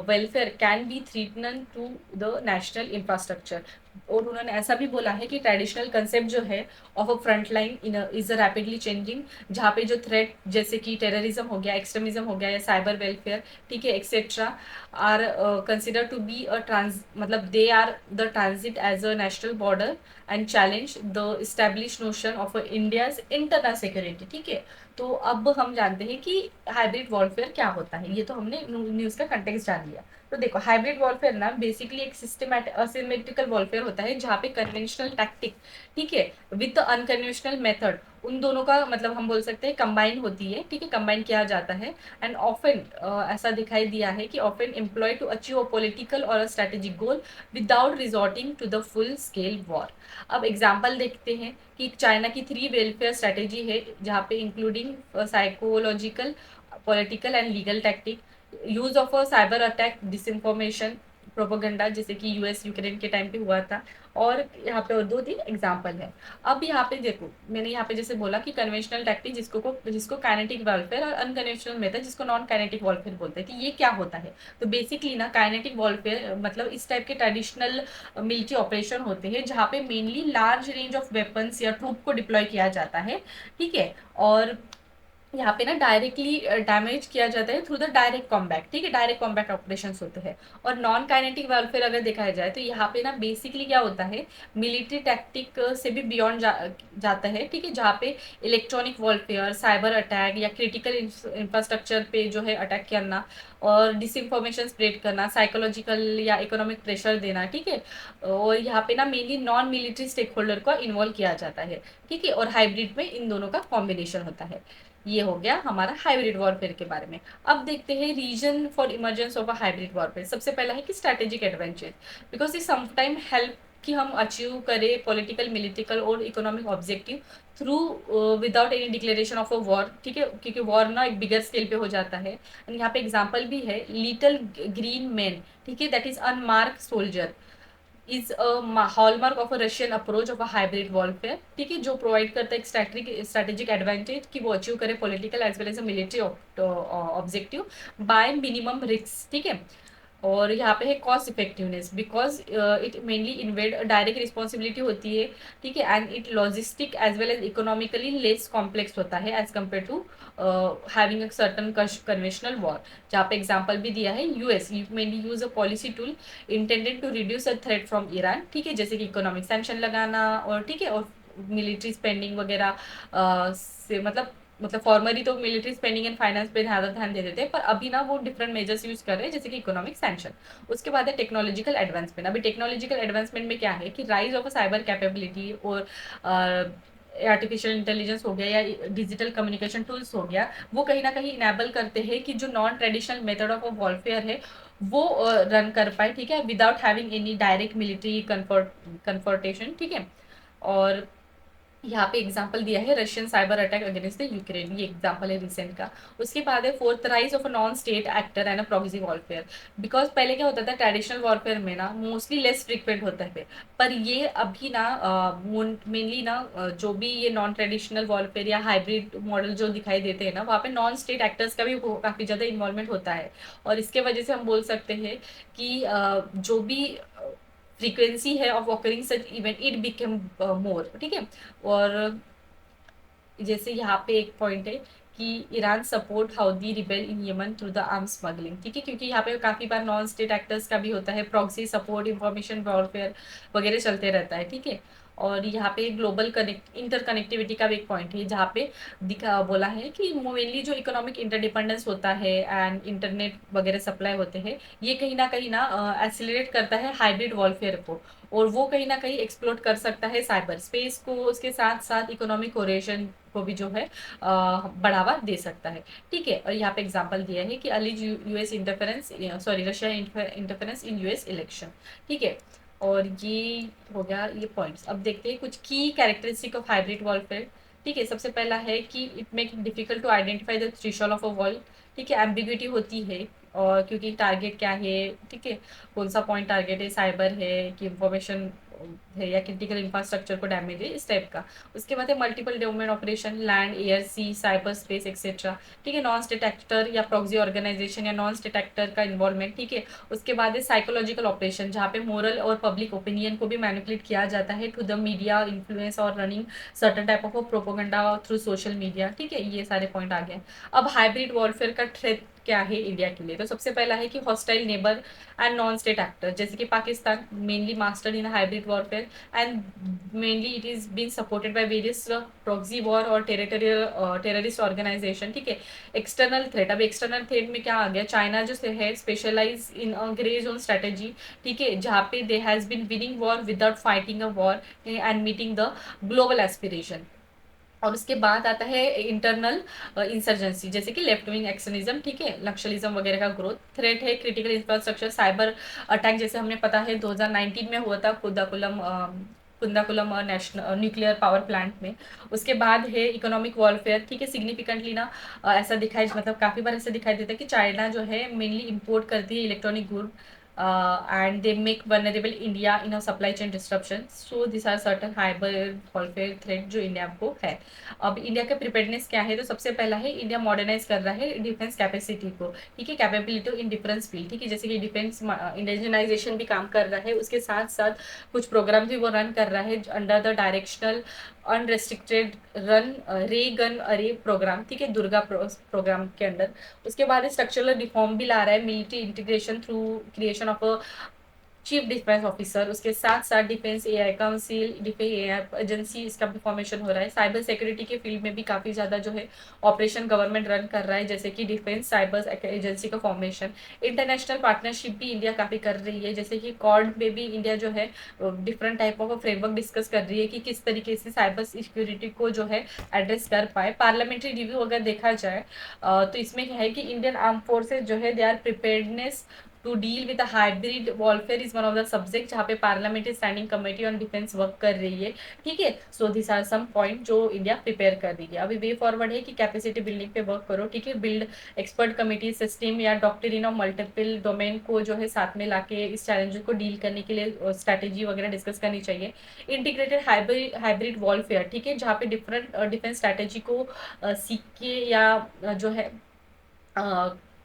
welfare can be threaten to the national infrastructure. और उन्होंने ऐसा भी बोला है कि ट्रेडिशनल कंसेप्ट जो है of a front line in is a rapidly changing, जहाँ पे जो थ्रेट जैसे कि टेररिज्म हो गया, एक्सट्रीमिज्म हो गया या साइबर वेलफेयर, ठीक है, etcetera are consider to be a trans मतलब they are the transit as a national border and challenge the establish notion of India's internal security, ठीक है। तो अब हम जानते हैं कि हाइब्रिड वॉरफेयर क्या होता है, ये तो हमने न्यूज़ का कंटेक्स्ट जान लिया। तो देखो हाइब्रिड वॉरफेयर ना बेसिकली एक सिस्टमैटिक असिमेट्रिकल वॉरफेयर होता है जहाँ पे कन्वेंशनल टैक्टिक, ठीक है, विद अनकन्वेंशनल मेथड, उन दोनों का मतलब हम बोल सकते हैं कंबाइन होती है, ठीक है, कंबाइन किया जाता है। एंड ऑफन ऐसा दिखाई दिया है कि often employ to achieve a political और strategic goal without resorting to the full scale war. अब एग्जाम्पल देखते हैं कि चाइना की 3 वेलफेयर स्ट्रेटेजी है जहाँ पे including psychological, political and legal tactic, use of a cyber attack, disinformation, propaganda, जैसे कि यूएस यूक्रेन के टाइम पे हुआ था। और यहाँ पे और 2-3 एग्जाम्पल है। अब यहाँ पे देखो मैंने यहाँ पे जैसे बोला कि कन्वेंशनल टैक्टिक जिसको काइनेटिक वॉरफेयर और अनकन्वेंशनल मेथड जिसको नॉन काइनेटिक वॉरफेयर बोलते हैं, कि ये क्या होता है। तो बेसिकली ना काइनेटिक वॉरफेयर मतलब इस टाइप के ट्रेडिशनल मिलिट्री ऑपरेशन होते हैं जहाँ पे mainly large range of weapons या ट्रूप को डिप्लॉय किया जाता है, ठीक है। और यहाँ पे ना डायरेक्टली डैमेज किया जाता है थ्रू द डायरेक्ट कॉम्बैट, ठीक है, डायरेक्ट कॉम्बैट ऑपरेशंस होते हैं। और नॉन काइनेटिक वॉरफेयर अगर देखा जाए तो यहाँ पे ना बेसिकली क्या होता है, मिलिट्री टैक्टिक से भी बियॉन्ड जाता है, ठीक है, जहाँ पे इलेक्ट्रॉनिक वॉरफेयर, साइबर अटैक या क्रिटिकल इंफ्रास्ट्रक्चर पे जो है अटैक करना, और डिसइंफॉर्मेशन स्प्रेड करना, साइकोलॉजिकल या इकोनॉमिक प्रेशर देना, ठीक है। और यहाँ पे ना mainly non military stakeholder को इन्वॉल्व किया जाता है, ठीक है, और हाइब्रिड में इन दोनों का कॉम्बिनेशन होता है। ये हो गया हमारा हाइब्रिड वॉरफेयर के बारे में। अब देखते हैं reason for emergence of a hybrid warfare. सबसे पहला है कि स्ट्रैटेजिक एडवांटेज, बिकॉज ये समटाइम हेल्प कि हम अचीव करें पॉलिटिकल, मिलिटिकल और economic objective through without any declaration of a war, ठीक है, क्योंकि वॉर ना एक बिगर स्केल पे हो जाता है। यहाँ पे एग्जाम्पल भी है, लिटिल ग्रीन मैन, ठीक है, that is unmark soldier is a hallmark of a Russian approach of a hybrid warfare, ठीक है, जो प्रोवाइड करता है एक स्ट्रैटेजिक एडवांटेज कि वो अचीव करे political as well as a military objective by minimum risk, ठीक है। और यहाँ पे है cost effectiveness, because it mainly invade direct responsibility होती है, ठीक है, and it logistic as well as economically less complex होता है as compare to having a certain conventional war. जहाँ पे एग्जाम्पल भी दिया है, US mainly use a policy tool intended to reduce a threat from Iran, ठीक है, जैसे कि इकोनॉमिक सैंक्शन लगाना, और ठीक है, और मिलिट्री स्पेंडिंग वगैरह से मतलब फॉर्मली तो मिलिट्री स्पेंडिंग एंड फाइनेंस पे ज़्यादा ध्यान दे देते हैं, पर अभी ना वो डिफरेंट मेजर्स यूज कर रहे हैं, जैसे कि इकोनॉमिक सैंक्शन। उसके बाद है टेक्नोलॉजिकल एडवांसमेंट। अभी टेक्नोलॉजिकल एडवांसमेंट में क्या है कि rise of a cyber capability और आर्टिफिशियल इंटेलिजेंस हो गया या डिजिटल कम्युनिकेशन टूल्स हो गया, वो कहीं ना कहीं इनेबल करते हैं कि जो non traditional method of warfare है वो रन कर पाए, ठीक है, without having any direct military confrontation, ठीक है। और यहाँ पे एग्जाम्पल दिया है Russian cyber attack against the Ukraine, ये एग्जाम्पल है रिसेंट का। उसके बाद है fourth, rise of a non state actor and a proxy warfare. Because पहले क्या होता था, ट्रेडिशनल वॉरफेयर में ना मोस्टली लेस फ्रिक्वेंट होता है, पर ये अभी ना मेनली ना जो भी ये नॉन ट्रेडिशनल वॉरफेयर या हाइब्रिड मॉडल जो दिखाई देते हैं ना, वहाँ पे नॉन स्टेट एक्टर्स का भी काफ़ी ज़्यादा इन्वॉल्वमेंट होता है। और इसके वजह से हम बोल सकते हैं कि जो भी फ्रीक्वेंसी है of occurring such event it become more, ठीक है। और जैसे यहाँ पे एक पॉइंट है कि Iran support Houthi rebel in Yemen through the arm smuggling, ठीक है, क्योंकि यहाँ पे काफ़ी बार नॉन स्टेट एक्टर्स का भी होता है, प्रॉक्सी सपोर्ट, इंफॉर्मेशन वॉरफेयर वगैरह चलते रहता है, ठीक है। और यहाँ पे ग्लोबल कनेक्ट इंटरकनेक्टिविटी का भी एक पॉइंट है, जहाँ पे दिखा बोला है कि मेनली जो इकोनॉमिक इंटरडिपेंडेंस होता है एंड इंटरनेट वगैरह सप्लाई होते हैं, ये कहीं ना एक्सिलरेट करता है हाइब्रिड वॉरफेयर को, और वो कहीं ना कहीं एक्सप्लोर कर सकता है साइबर स्पेस को, उसके साथ साथ इकोनॉमिक कोरेशन को भी जो है बढ़ावा दे सकता है, ठीक है। और यहाँ पे एग्जांपल दिया है कि allies US interference, sorry, Russia interference in US election, ठीक है। और ये हो गया ये पॉइंट्स। अब देखते हैं कुछ की कैरेक्टरिस्टिक ऑफ हाइब्रिड वॉरफेयर, ठीक है। सबसे पहला है कि it make difficult to identify the threshold of a war, ठीक है, एम्बिग्यूटी होती है, और क्योंकि टारगेट क्या है, ठीक है, कौन सा पॉइंट टारगेट है, साइबर है कि इंफॉर्मेशन है या क्रिटिकल इंफ्रास्ट्रक्चर को डैमेज है, इस टाइप का। उसके बाद है multiple domain operation, land, air, sea, cyber space etcetera, ठीक है, नॉन स्टेट एक्टर या प्रॉक्सी ऑर्गेनाइजेशन या नॉन स्टेट एक्टर का इन्वॉल्वमेंट, ठीक है। उसके बाद है साइकोलॉजिकल ऑपरेशन, जहाँ पे मोरल और पब्लिक ओपिनियन को भी मैनिपुलेट किया जाता है टू द मीडिया इन्फ्लुएंस और running certain type of propaganda through social media, ठीक है, ये सारे पॉइंट आ गए। अब हाइब्रिड वॉरफेयर का थ्रेट क्या है इंडिया के लिए, तो सबसे पहला है कि hostile neighbour and non state actor, जैसे कि Pakistan mainly mastered in hybrid warfare and mainly it is been supported by various proxy war और टेरिटोरियल टेररिस्ट ऑर्गेनाइजेशन, ठीक है। एक्सटर्नल थ्रेट, अब एक्सटर्नल थ्रेट में क्या आ गया, चाइना जो है specialise in grey zone strategy, ठीक है, जहाँ पे they has been winning war without fighting a war and meeting the global aspiration. और उसके बाद आता है इंटरनल इंसर्जेंसी, जैसे कि लेफ्ट विंग एक्सट्रीमिज्म, ठीक है, नक्सलिज्म वगैरह का ग्रोथ। थ्रेट है क्रिटिकल इंफ्रास्ट्रक्चर, साइबर अटैक, जैसे हमने पता है 2019 में हुआ था कुंदाकुलम नेशनल न्यूक्लियर पावर प्लांट में। उसके बाद है इकोनॉमिक वॉरफेयर, ठीक है, सिग्निफिकेंटली ना ऐसा दिखाई, मतलब काफ़ी बार ऐसा दिखाई देता है कि चाइना जो है मेनली इंपोर्ट करती है electronic good and they make vulnerable India in a supply chain disruption. So these are certain hybrid warfare threat जो इंडिया को है। अब इंडिया का प्रिपेयर्डनेस क्या है, तो सबसे पहला है इंडिया मॉडर्नाइज कर रहा है डिफेंस कैपेसिटी को, ठीक है, कैपेबिलिटी इन डिफरेंस फील्ड, ठीक है, जैसे कि डिफेंस इंडिजनाइजेशन भी काम कर रहा है, उसके साथ साथ कुछ प्रोग्राम भी वो रन कर रहा है under the directional unrestricted run रे गन अरे प्रोग्राम, ठीक है, दुर्गा प्रोग्राम के अंडर। उसके बाद स्ट्रक्चरल रिफॉर्म भी ला रहा है, military integration through creation of a chief defence officer. उसके साथ साथ defence AI council, defence AI agency, इसका भी फॉर्मेशन हो रहा है। साइबर सिक्योरिटी के फील्ड में भी काफ़ी ज़्यादा जो है ऑपरेशन गवर्नमेंट रन कर रहा है, जैसे कि डिफेंस साइबर एजेंसी का फॉर्मेशन। इंटरनेशनल पार्टनरशिप भी इंडिया काफ़ी कर रही है, जैसे कि कॉर्ड में भी इंडिया जो है different type of framework discuss कर रही है कि किस तरीके से साइबर सिक्योरिटी को जो है एड्रेस कर पाए। पार्लियामेंट्री रिव्यू अगर देखा जाए तो इसमें क्या है कि इंडियन आर्म फोर्सेज जो है they are preparedness to deal with hybrid warfare is one of the subject, जहाँ पे parliamentary standing committee on defence work कर रही है, ठीक है। So this are some point जो इंडिया प्रिपेयर कर रही है। अभी वे फॉरवर्ड है कि कैपेसिटी बिल्डिंग पे वर्क करो, ठीक है, बिल्ड एक्सपर्ट कमिटी सिस्टम या डॉक्ट्रिन ऑफ मल्टीपल डोमेन को जो है साथ में लाके इस चैलेंज को डील करने के लिए स्ट्रैटेजी वगैरह डिस्कस करनी चाहिए। इंटीग्रेटेड हाइब्रिड वॉरफेयर, ठीक है, जहाँ पे डिफरेंट डिफेंस स्ट्रैटेजी को सीख के या जो है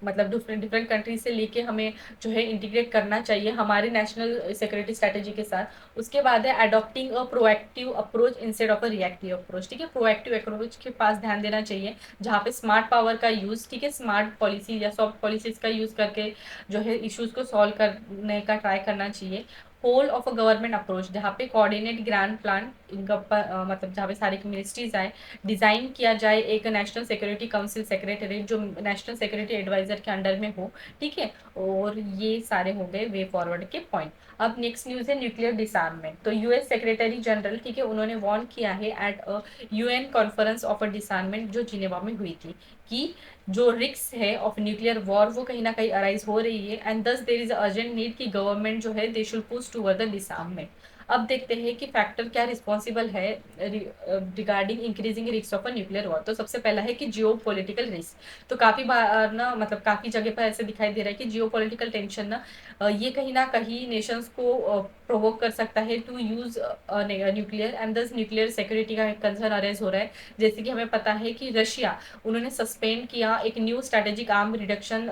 मतलब डिफरेंट डिफरेंट कंट्री से लेके हमें जो है इंटीग्रेट करना चाहिए हमारी नेशनल सिक्योरिटी स्ट्रैटेजी के साथ। उसके बाद है adopting a proactive approach instead of a reactive approach, ठीक है, प्रोएक्टिव अप्रोच के पास ध्यान देना चाहिए, जहाँ पे स्मार्ट पावर का यूज़, ठीक है, स्मार्ट पॉलिसी या सॉफ्ट पॉलिसीज का यूज़ करके जो है इश्यूज़ को सॉल्व करने का ट्राई करना चाहिए। Whole of a government approach, जहाँ पे कोऑर्डिनेट ग्रैंड प्लान इनका मतलब जहाँ पे सारी मिनिस्ट्रीज आए, डिज़ाइन किया जाए एक नेशनल सिक्योरिटी काउंसिल सेक्रेटरीट जो नेशनल सिक्योरिटी एडवाइजर के अंडर में हो, ठीक है। और ये सारे हो गए वे फॉरवर्ड के पॉइंट। अब नेक्स्ट न्यूज़ है न्यूक्लियर डिसआर्ममेंट। तो यूएस सेक्रेटरी जनरल, ठीक है, उन्होंने वार्न किया है at a UN conference of a disarmament जो जिनेवा में हुई थी, कि जो रिस्क है ऑफ न्यूक्लियर वॉर वो कहीं ना कहीं अराइज हो रही है, एंड दस देर इज अर्जेंट नीड कि गवर्नमेंट जो है they should push toward the disarmament. अब देखते हैं कि फैक्टर क्या रिस्पॉन्सिबल है regarding increasing risk of a nuclear war. तो सबसे पहला है कि जियो पोलिटिकल रिस्क। तो काफ़ी बार ना मतलब काफ़ी जगह पर ऐसे दिखाई दे रहा है कि जियो पोलिटिकल टेंशन ना ये कहीं ना कहीं नेशंस को प्रोवोक कर सकता है टू यूज़ न्यूक्लियर, एंड दस न्यूक्लियर सिक्योरिटी का कंसर्न अरेज हो रहा है। जैसे कि हमें पता है कि रशिया उन्होंने सस्पेंड किया एक new strategic arm reduction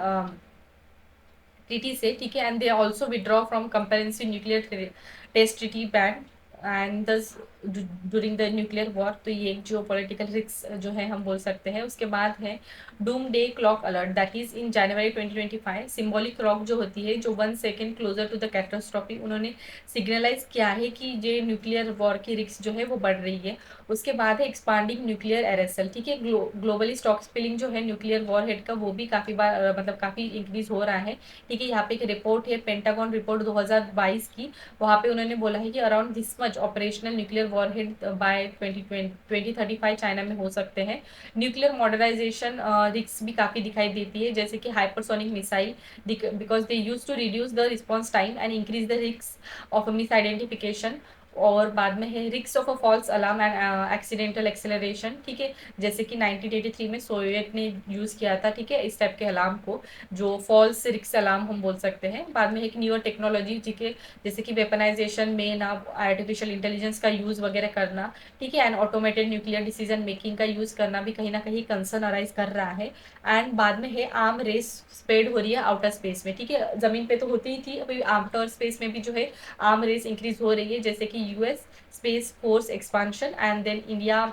treaty से, ठीक है, and they also withdraw from comprehensive nuclear test treaty ban and thus during the nuclear war. तो ये एक जियो पोलिटिकल रिस्क जो है हम बोल सकते हैं। उसके बाद है doomsday clock alert, that is in January 2025 symbolic clock जो होती है जो 1 second closer to the catastrophe, उन्होंने सिग्नलाइज किया है कि ये न्यूक्लियर वॉर की रिस्क जो है वो बढ़ रही है। उसके बाद है एक्सपांडिंग न्यूक्लियर एरएसएल, ठीक है, ग्लोबली स्टॉक स्पिलिंग जो है न्यूक्लियर वॉर हेड का वो भी काफ़ी बार मतलब काफ़ी इंक्रीज हो रहा है, ठीक है। यहाँ पे एक रिपोर्ट है पेंटागन रिपोर्ट 2022 की, वहाँ पे उन्होंने बोला है कि around this much operational nuclear warhead by 2035 China में हो सकते हैं। न्यूक्लियर मॉडर्नाइजेशन रिस्क भी काफ़ी दिखाई देती है, जैसे कि hypersonic missile, because they use to reduce the response time and increase the risk of misidentification. और बाद में है risk of a false alarm and accidental acceleration, ठीक है, जैसे कि 1983 में सोवियत ने यूज़ किया था, ठीक है, इस टाइप के अलार्म को जो फॉल्स रिस्क अलार्म हम बोल सकते हैं। बाद में एक न्यूअर टेक्नोलॉजी, ठीक है, जैसे कि वेपनाइजेशन में ना आर्टिफिशियल इंटेलिजेंस का यूज़ वगैरह करना, ठीक है, and automated nuclear decision making का यूज़ करना भी कहीं ना कहीं कंसर्न अराइज कर रहा है। एंड बाद में है आर्म रेस स्प्रेड हो रही है आउटर स्पेस में, ठीक है, ज़मीन पे तो होती ही थी, अभी आउटर स्पेस में भी जो है आर्म रेस इंक्रीज हो रही है, जैसे कि US space force expansion and then India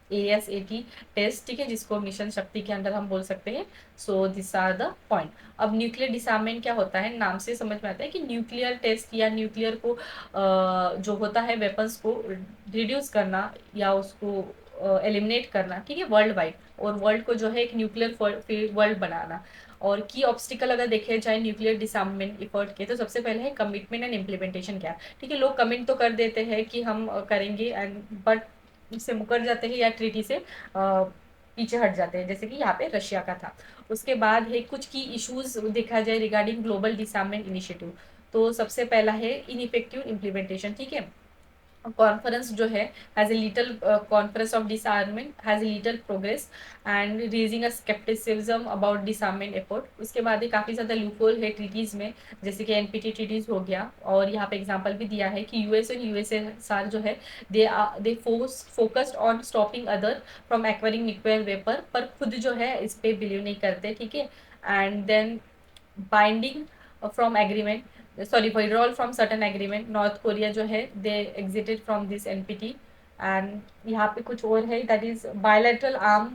ASAT test, ठीक है, जिसको मिशन शक्ति के अंदर हम बोल सकते हैं। So this are the point. अब न्यूक्लियर डिसआर्ममेंट क्या होता है, नाम से समझ में आता है कि न्यूक्लियर टेस्ट या न्यूक्लियर को जो होता है वेपन्स को रिड्यूस करना या उसको एलिमिनेट करना, ठीक है, वर्ल्ड वाइड, और वर्ल्ड को जो है एक न्यूक्लियर वर्ल्ड बनाना। और की ऑब्स्टिकल अगर देखे जाए न्यूक्लियर डिसआर्ममेंट इफर्ट के, तो सबसे पहले है कमिटमेंट एंड इम्प्लीमेंटेशन क्या, ठीक है। लोग कमिट तो कर देते हैं कि हम करेंगे एंड बट इससे मुकर जाते हैं या ट्रीटी से पीछे हट जाते हैं, जैसे कि यहाँ पे रशिया का था। उसके बाद है कुछ की इश्यूज देखा जाए रिगार्डिंग ग्लोबल डिसआर्ममेंट इनिशिएटिव। तो सबसे पहला है इनइफेक्टिव इम्प्लीमेंटेशन, ठीक है। कॉन्फ्रेंस जो है has a little conference of disarmament has a little progress and raising a scepticism about disarmament effort. उसके बाद ही काफ़ी ज़्यादा लूपहोल है ट्रीटीज़ में, जैसे कि एनपीटी ट्रीटीज़ हो गया, और यहाँ पे एग्जांपल भी दिया है कि यूएस एंड यूएसएसआर जो है they focused on stopping other from acquiring nuclear vapour, पर खुद जो है इस पर बिलीव नहीं करते, ठीक है। And then binding from agreement, sorry, withdrawal from certain agreement, North Korea जो है they exited from this NPT and यहाँ पे कुछ और है, that is bilateral arm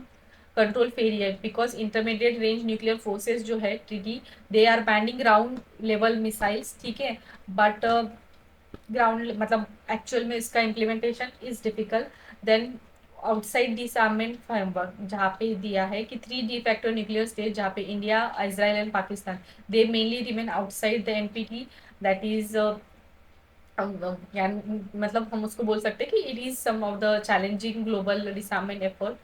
control failure because intermediate range nuclear forces जो है treaty, they are banding ground level missiles, ठीक है, बट ग्राउंड मतलब एक्चुअल में इसका implementation is difficult then outside disarmament framework, जहाँ पे दिया है कि 3 डी फैक्टर न्यूक्लियर स्टेट, जहाँ पे India, Israel and Pakistan, they mainly remain outside the NPT, that is मतलब हम उसको बोल सकते हैं कि it is some of the challenging global disarmament effort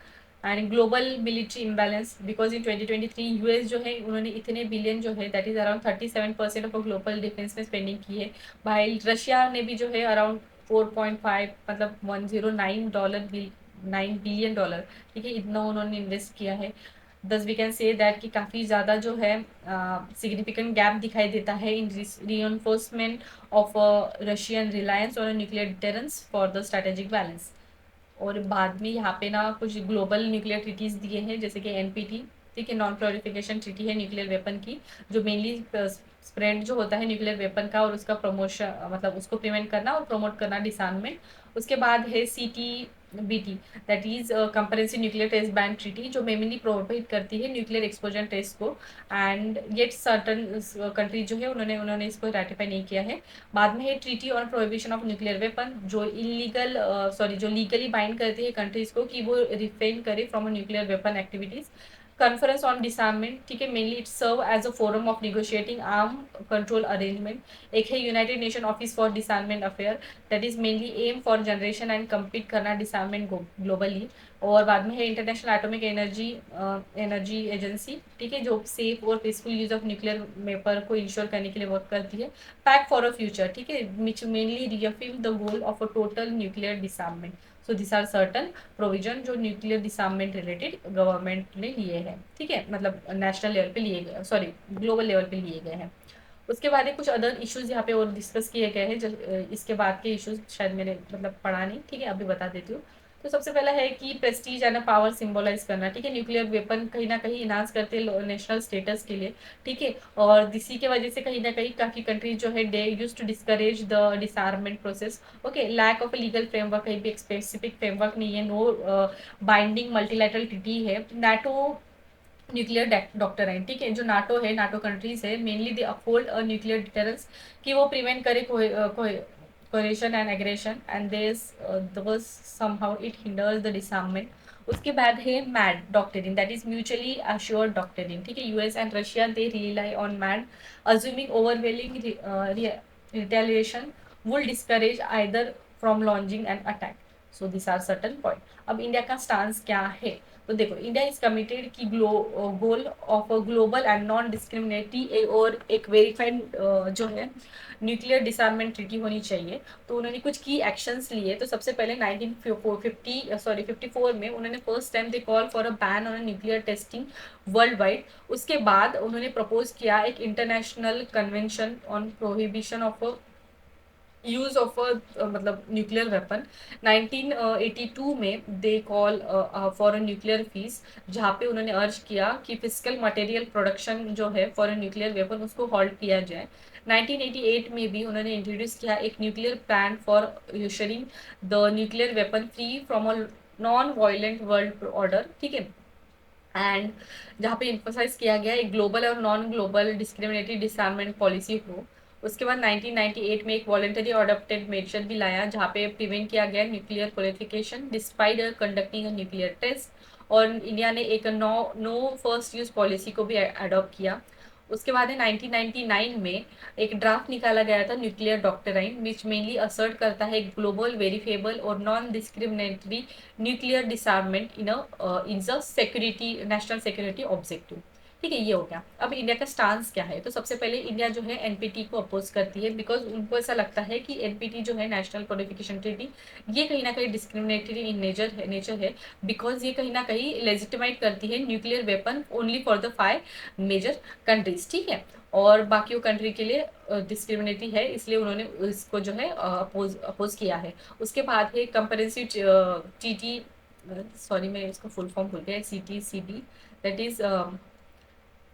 and global military imbalance because in 2023 US जो है उन्होंने इतने बिलियन जो है that is around 37% of global defence में स्पेंडिंग की है, भाई रशिया ने भी जो है अराउंड 4.5 मतलब $109 ठीक है, इतना उन्होंने इन्वेस्ट किया है। दस वी कैन से दैट कि काफ़ी ज़्यादा जो है सिग्निफिकेंट गैप दिखाई देता है in reinforcement of Russian reliance on nuclear deterrence for the strategic balance. और बाद में यहाँ पे ना कुछ ग्लोबल न्यूक्लियर ट्रीटीज दिए हैं जैसे कि एनपीटी, ठीक है, नॉन प्रोलिफिकेशन ट्रीटी है न्यूक्लियर वेपन की, जो मेनली स्प्रेड जो होता है न्यूक्लियर वेपन का और उसका प्रमोशन मतलब उसको प्रिवेंट करना और प्रमोट करना डिसआर्ममेंट। उसके बाद है CT BT, that is comprehensive nuclear test ban treaty, जो मेनली प्रोवाइड करती है न्यूक्लियर एक्सपोजर टेस्ट को, एंड येट सर्टन कंट्रीज जो है उन्होंने उन्होंने इसको रेटिफाई नहीं किया है। बाद में है treaty on prohibition of nuclear weapon, जो इलीगल जो लीगली बाइंड करती है कंट्रीज को कि वो रिफ्रेन करे from nuclear weapon activities. Conference on disarmament, ठीक है, mainly it serve as a forum of negotiating arm control arrangement. एक है United Nation office for disarmament affair, that is mainly aim for generation and compete करना डिसआर्ममेंट ग्लोबली। और बाद में है इंटरनेशनल एटॉमिक एनर्जी एजेंसी, ठीक है, जो सेफ और peaceful use of nuclear vapour को इंश्योर करने के लिए वर्क करती है। पैक्ट फॉर अ फ्यूचर, ठीक है, which mainly reaffirm the goal of a total nuclear disarmament. So this are certain provision जो न्यूक्लियर डिसआर्ममेंट रिलेटेड गवर्नमेंट ने लिए हैं, ठीक है, मतलब नेशनल लेवल पे लिए गए, सॉरी ग्लोबल लेवल पे लिए गए हैं। उसके बाद कुछ अदर इश्यूज यहाँ पे और डिस्कस किए गए हैं, जो इसके बाद के इश्यूज शायद मैंने मतलब पढ़ा नहीं, ठीक है, अभी बता देती हूँ। तो सबसे पहला है कि प्रेस्टीज एंड पावर सिंबलाइज करना, ठीक है, न्यूक्लियर वेपन कहीं ना कहीं इनहांस करते हैं नेशनल स्टेटस के लिए, ठीक है, और इसी के वजह से कहीं ना कहीं काफ़ी कंट्रीज जो है they use to discourage the disarmament process. Okay, lack of legal framework, कहीं भी एक स्पेसिफिक फ्रेमवर्क नहीं है, नो बाइंडिंग मल्टीलैटरल ट्रीटी है। नाटो न्यूक्लियर डॉक्टराइन, ठीक है, जो नाटो है, नाटो कंट्रीज है, mainly they uphold a nuclear deterrence कि वो प्रिवेंट करे cohesion and aggression and thus somehow it hinders the disarmament. उसके बाद है MAD doctrine, that is mutually assured doctrine, ठीक है, US and Russia they rely on MAD assuming overwhelming retaliation will discourage either from launching an attack. So these are certain point. अब इंडिया का स्टांस क्या है, तो देखो इंडिया इज कमिटेड की गोल of a global and non discriminatory और एक वेरीफाइड जो है न्यूक्लियर डिसआर्ममेंट ट्रीटी होनी चाहिए। तो उन्होंने कुछ की एक्शंस लिए, तो सबसे पहले 1954 में उन्होंने first time they call for a ban on nuclear testing world wide. उसके बाद उन्होंने प्रपोज किया एक international convention on prohibition of use of मतलब न्यूक्लियर वेपन 1982 में they call for a nuclear fees, जहाँ पे उन्होंने अर्ज किया कि फिजिकल मटेरियल प्रोडक्शन जो है फॉर अ न्यूक्लियर वेपन उसको हॉल्ट किया जाए। 1988 में भी उन्होंने इंट्रोड्यूस किया एक nuclear plan for ushering the nuclear weapon free from a non violent world order, ठीक है, एंड जहाँ पे इम्फोसाइज किया गया एक ग्लोबल और non global discriminatory disarmament policy हो। उसके बाद 1998 में एक वॉलेंटरी अडॉप्टेड मेजर भी लाया, जहाँ पे प्रिवेंट किया गया nuclear proliferation despite conducting a nuclear test, और इंडिया ने एक नो फर्स्ट यूज पॉलिसी को भी अडॉप्ट किया। उसके बाद 1999 में एक ड्राफ्ट निकाला गया था nuclear doctrine, which mainly assert करता है ग्लोबल वेरीफेबल और non discriminatory nuclear disarmament in the security national security objective, ठीक है, ये हो गया। अब इंडिया का स्टांस क्या है, तो सबसे पहले इंडिया जो है एनपीटी को अपोज करती है, बिकॉज उनको ऐसा लगता है कि एनपीटी जो है नेशनल प्रोलिफिकेशन ट्रीटी, ये कहीं ना कहीं डिस्क्रिमिनेटरी इन नेचर है, बिकॉज ये कहीं ना कहीं लेजिटिमाइट करती है nuclear weapon only for the 5 major countries, ठीक है, और बाकी कंट्री के लिए डिस्क्रिमिनेटरी है, इसलिए उन्होंने इसको जो है अपोज किया है। उसके बाद है कंप्रेहेंसिव टीटी, सॉरी मैं इसका फुल फॉर्म भूल गया, CT C D, that is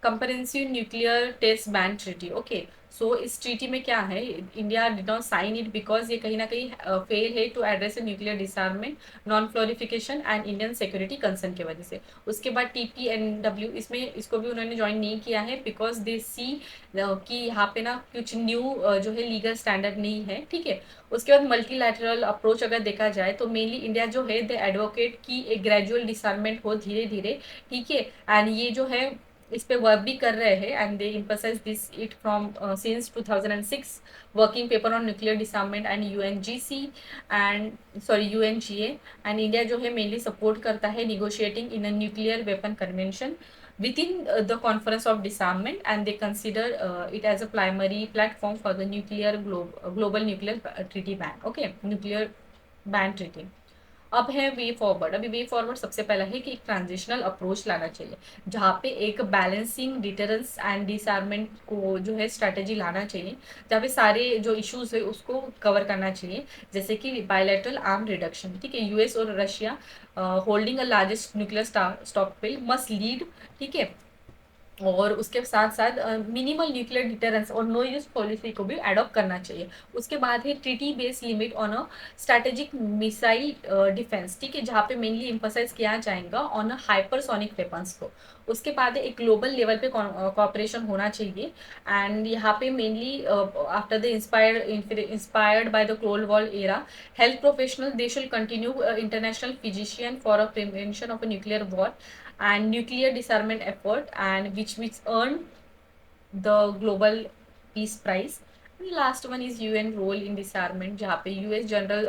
comprehensive nuclear test ban treaty. Okay, so इस ट्रीटी में क्या है, India did not sign it because ये कहीं ना कहीं फेल है to address nuclear disarmament, non proliferation and Indian security concern की वजह से। उसके बाद TPNW, इसमें इसको भी उन्होंने ज्वाइन नहीं किया है बिकॉज दे सी कि यहाँ पे ना कुछ न्यू जो है लीगल स्टैंडर्ड नहीं है, ठीक है। उसके बाद मल्टीलैटरल अप्रोच अगर देखा जाए तो मेनली इंडिया जो है दे एडवोकेट की एक ग्रेजुअल डिसआर्ममेंट हो धीरे धीरे, ठीक है। एंड ये जो है इस पे वर्क भी कर रहे हैं and they emphasize this it from since 2006 working paper on nuclear disarmament and UNGC and sorry UNGA। And India जो है मेनली सपोर्ट करता है negotiating in a nuclear weapon convention within the conference of disarmament, and they consider it as a primary platform for the global nuclear treaty ban, okay, nuclear ban treaty। अब है वे फॉरवर्ड। अभी वे फॉरवर्ड सबसे पहला है कि एक ट्रांजिशनल अप्रोच लाना चाहिए जहाँ पे एक बैलेंसिंग डिटरेंस एंड डिसआर्मेंट को जो है स्ट्रैटेजी लाना चाहिए, जहाँ पे सारे जो इश्यूज है उसको कवर करना चाहिए, जैसे कि बायलैटरल आर्म रिडक्शन, ठीक है। US और Russia holding a largest nuclear stock pill must lead, ठीक है। और उसके साथ साथ मिनिमल न्यूक्लियर डिटरेंस और नो यूज पॉलिसी को भी अडॉप्ट करना चाहिए। उसके बाद है treaty based limit on a strategic missile defence, ठीक है, जहाँ पे मेनली इम्फोसाइज किया जाएगा ऑन अ हाइपरसोनिक वेपन्स को। उसके बाद एक ग्लोबल लेवल पे कॉपरेशन होना चाहिए एंड यहाँ पे mainly after the inspired by the cold war era health professional they should continue international physician for a prevention of a nuclear war and nuclear disarmament effort, and which earned the global peace prize। Last one is UN role in disarmament, जहाँ पे US जनरल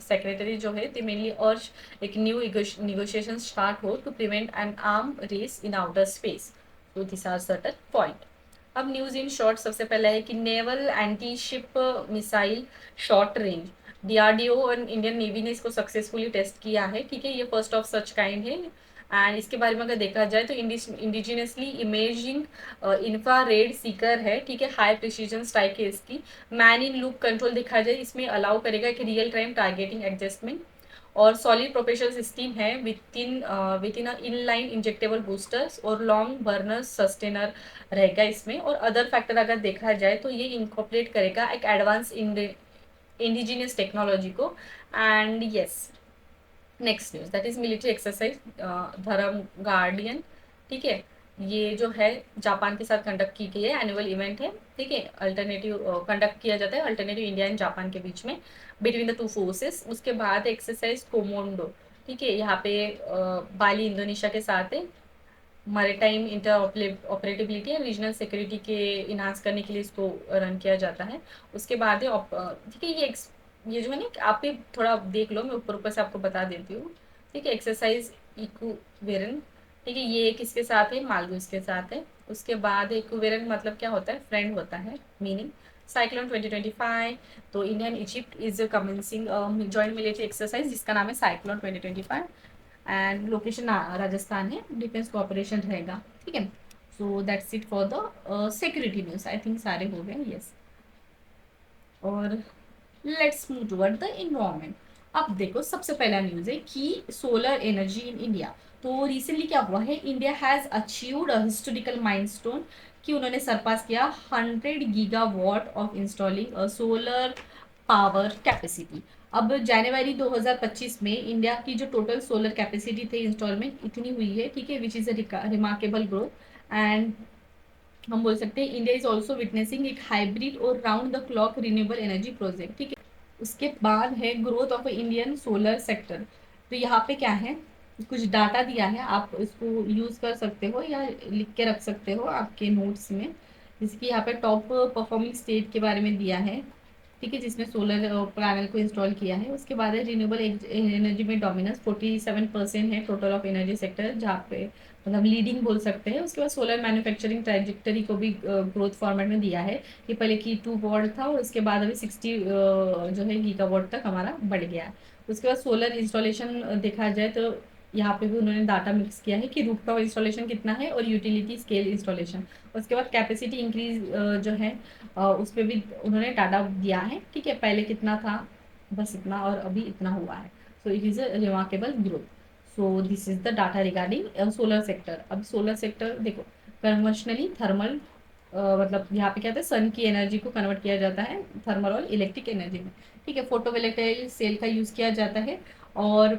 सेक्रेटरी जो है दे मेनली अर्ज एक न्यू निगोशिएशन स्टार्ट हो to prevent an arm race in outer space. तो दिस आर सर्टन पॉइंट। अब न्यूज इन शॉर्ट सबसे पहला है कि naval anti ship missile short range, DRDO और इंडियन नेवी ने इसको सक्सेसफुली टेस्ट किया है, ठीक है। ये फर्स्ट ऑफ सच काइंड है एंड इसके बारे में अगर देखा जाए तो इंडिजिनियसली इमेजिंग इंफ्रारेड सीकर है, ठीक है। हाई प्रिसीजन स्ट्राइक है इसकी। मैन इन लूप कंट्रोल देखा जाए इसमें अलाउ करेगा एक रियल टाइम टारगेटिंग एडजस्टमेंट, और सॉलिड प्रोपेशल सिस्टम है with in inline injectable boosters और लॉन्ग बर्नर सस्टेनर रहेगा इसमें। और अदर फैक्टर अगर देखा जाए तो ये इनकॉपरेट करेगा एक एडवांस इंडिजिनियस टेक्नोलॉजी को। And yes, next news that is military exercise धर्म गार्डियन, ठीक है। ये जो है जापान के साथ कंडक्ट की गई है, एनुअल इवेंट है, ठीक है। अल्टरनेटिव कंडक्ट किया जाता है अल्टरनेटिव इंडिया एंड जापान के बीच में, बिटवीन द टू फोर्सेस। उसके बाद एक्सरसाइज कोमोंडो, ठीक है, यहाँ पे बाली इंडोनेशिया के साथ है। Maritime inter operability and regional security के इन्हांस करने के लिए इसको रन किया जाता है। उसके बाद है ठीक है, ये जो है ना आप भी थोड़ा देख लो, मैं ऊपर ऊपर से आपको बता देती हूँ, ठीक है। एक्सरसाइज इक्वेरन, ठीक है, ये किसके साथ है, मालदीव्स के साथ है। उसके बाद इक्वेरन मतलब क्या होता है, फ्रेंड होता है, मीनिंग। साइक्लोन 2025, तो Indian Egypt is commencing joint military exercise जिसका नाम है साइक्लोन 2025 एंड लोकेशन राजस्थान है, डिफेंस कोऑपरेशन रहेगा, ठीक है। So that's it for the security news, I think सारे हो गए, यस। और let's move toward the environment. अब देखो सबसे पहला न्यूज है कि सोलर एनर्जी इन इंडिया। तो रिसेंटली क्या हुआ है, India has achieved a historical milestone कि उन्होंने सरपास किया 100 gigawatt of installing a solar power capacity. अब जनवरी 2025 में इंडिया की जो टोटल सोलर कैपेसिटी थे इंस्टॉलमेंट इतनी हुई है, ठीक है, which is a remarkable growth. And हम बोल सकते हैं इंडिया इज ऑल्सो विटनेसिंग एक हाइब्रिड और round the clock renewable energy project, ठीक है। उसके बाद है growth of Indian solar sector. तो यहाँ पे क्या है, कुछ डाटा दिया है, आप इसको यूज कर सकते हो या लिख के रख सकते हो आपके नोट्स में। जैसे कि यहाँ पे टॉप परफॉर्मिंग स्टेट के बारे में दिया है, ठीक है, जिसमें सोलर पैनल को इंस्टॉल किया है। उसके बाद है रिन्यूएबल एनर्जी में डोमिनेंस 47% है टोटल ऑफ एनर्जी सेक्टर, जहाँ पे मतलब लीडिंग बोल सकते हैं। उसके बाद सोलर मैन्युफैक्चरिंग ट्रैजेक्टरी को भी ग्रोथ फॉर्मेट में दिया है कि पहले की 2 वॉट था और उसके बाद अभी 60 जो है गीगावाट तक हमारा बढ़ गया है। उसके बाद सोलर इंस्टॉलेशन देखा जाए तो यहाँ पे भी उन्होंने डाटा मिक्स किया है कि रूफटॉप इंस्टॉलेशन कितना है और यूटिलिटी स्केल इंस्टॉलेशन। उसके बाद कैपेसिटी इंक्रीज जो है उस पर भी उन्होंने डाटा दिया है, ठीक है, पहले कितना था बस इतना और अभी इतना हुआ है। So it is a remarkable growth. So this is the data regarding solar sector. अब सोलर सेक्टर देखो, कन्वेंशनली थर्मल, मतलब यहाँ पे क्या होता है, सन की एनर्जी को कन्वर्ट किया जाता है थर्मल और इलेक्ट्रिक एनर्जी में, ठीक है। फोटोवोल्टाइक सेल का यूज किया जाता है, और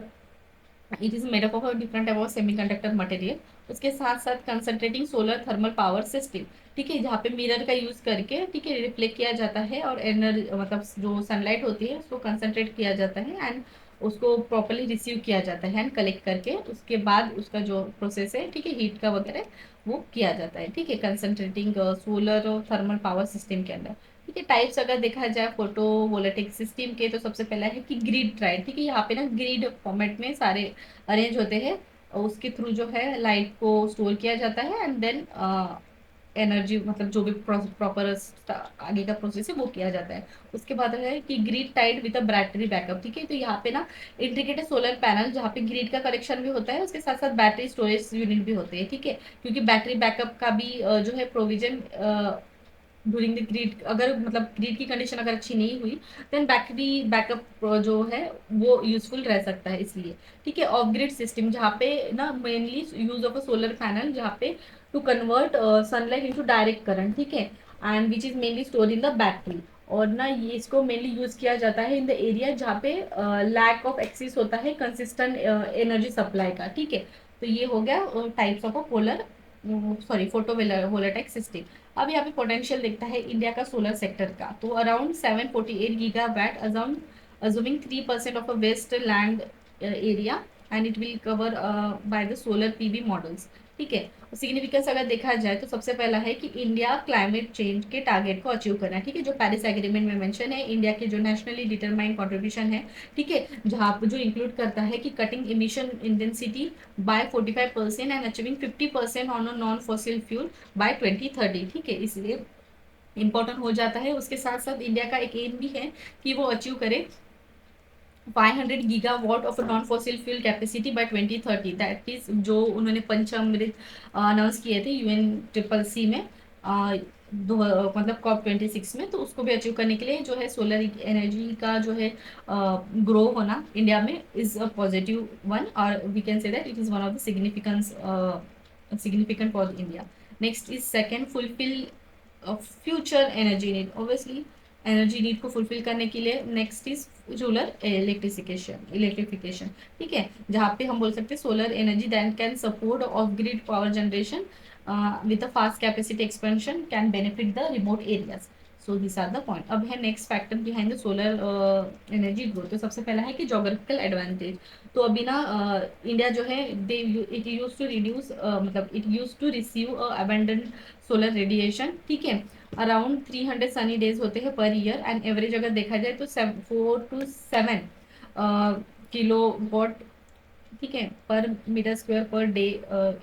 it is made up of different type of semiconductor material. उसके साथ साथ concentrating solar thermal power system, ठीक है, जहाँ पे मिरर का यूज करके, ठीक है, रिफ्लेक्ट किया जाता है और एनर्जी, मतलब जो सनलाइट होती है उसको कंसंट्रेट किया जाता है एंड उसको प्रॉपरली रिसीव किया जाता है एंड कलेक्ट करके उसके बाद उसका जो प्रोसेस है, ठीक है, हीट का वगैरह वो किया जाता है, ठीक है, कंसंट्रेटिंग सोलर और थर्मल पावर सिस्टम के अंदर। ठीक है, टाइप्स अगर देखा जाए फोटो वोल्टेइक सिस्टम के, तो सबसे पहला है कि ग्रिड ट्राइड, ठीक है, यहाँ पे ना ग्रिड फॉर्मेट में सारे अरेंज होते हैं और उसके थ्रू जो है लाइट को स्टोर किया जाता है एंड देन एनर्जी, मतलब जो भी प्रॉपर आगे का प्रोसेस है वो किया जाता है। उसके बाद है कि grid tied with a battery backup, ठीक है, तो यहाँ पे ना इंटीग्रेटेड सोलर पैनल, जहाँ पे ग्रिड का कनेक्शन भी होता है, उसके साथ साथ बैटरी स्टोरेज यूनिट भी होते हैं, ठीक है, क्योंकि बैटरी बैकअप का भी जो है प्रोविजन ड्यूरिंग द ग्रिड, अगर मतलब ग्रिड की कंडीशन अगर अच्छी नहीं हुई, देन बैटरी बैकअप जो है वो यूजफुल रह सकता है, इसलिए, ठीक है। ऑफ ग्रिड सिस्टम, जहाँ पे ना mainly use of a solar panel, जहाँ पे to convert sunlight into direct current, ठीक है, and which is mainly store in the battery. और ना ये इसको मेनली यूज किया जाता है इन द एरिया जहाँ पे लैक ऑफ एक्सेस होता है कंसिस्टेंट एनर्जी सप्लाई का, ठीक है। तो ये हो गया types of a polar, sorry, photo voltaic system. अब यहाँ पे पोटेंशियल देखता है इंडिया का सोलर सेक्टर का, तो around 748 gigawatt, assuming 3% of a waste land area, and it will cover by the solar PV models, ठीक है। सिग्निफिकेंस अगर देखा जाए तो सबसे पहला है कि इंडिया क्लाइमेट चेंज के टारगेट को अचीव करना है, ठीक है, जो पेरिस एग्रीमेंट में मेंशन है, इंडिया के जो नेशनली डिटरमाइंड कंट्रीब्यूशन है, ठीक है, जहाँ जो इंक्लूड करता है कि cutting emission intensity by 45% and achieving 50% on a non fossil fuel by 2030, ठीक है, इसलिए इंपॉर्टेंट हो जाता है। उसके साथ साथ इंडिया का एक एम भी है कि वो अचीव करे 500 gigawatt of non fossil fuel capacity by 2030, that is जो उन्होंने पंचामृत अनाउंस किए थे यूएन ट्रिपल सी में, मतलब COP26 में, तो उसको भी अचीव करने के लिए जो है सोलर एनर्जी का जो है ग्रो होना इंडिया में इज अ पॉजिटिव वन, और we can say that it is one of the significant for India. Next is second, fulfil future energy need, obviously energy need को फुलफिल करने के लिए। नेक्स्ट इज सोलर इलेक्ट्रिफिकेशन, ठीक है, जहाँ पे हम बोल सकते हैं solar energy that can support of grid power generation with fast capacity expansion can benefit the remote areas. So this are the point. अब है next factor behind the solar energy growth, तो सबसे पहला है कि जोग्राफिकल एडवांटेज। तो अभी ना इंडिया जो है they it use to reduce, मतलब it use to receive abundant solar radiation, ठीक है, अराउंड 300 सनी डेज होते हैं पर ईयर, एंड एवरेज अगर देखा जाए तो 4 to 7 किलो वॉट, ठीक है, per metre square per day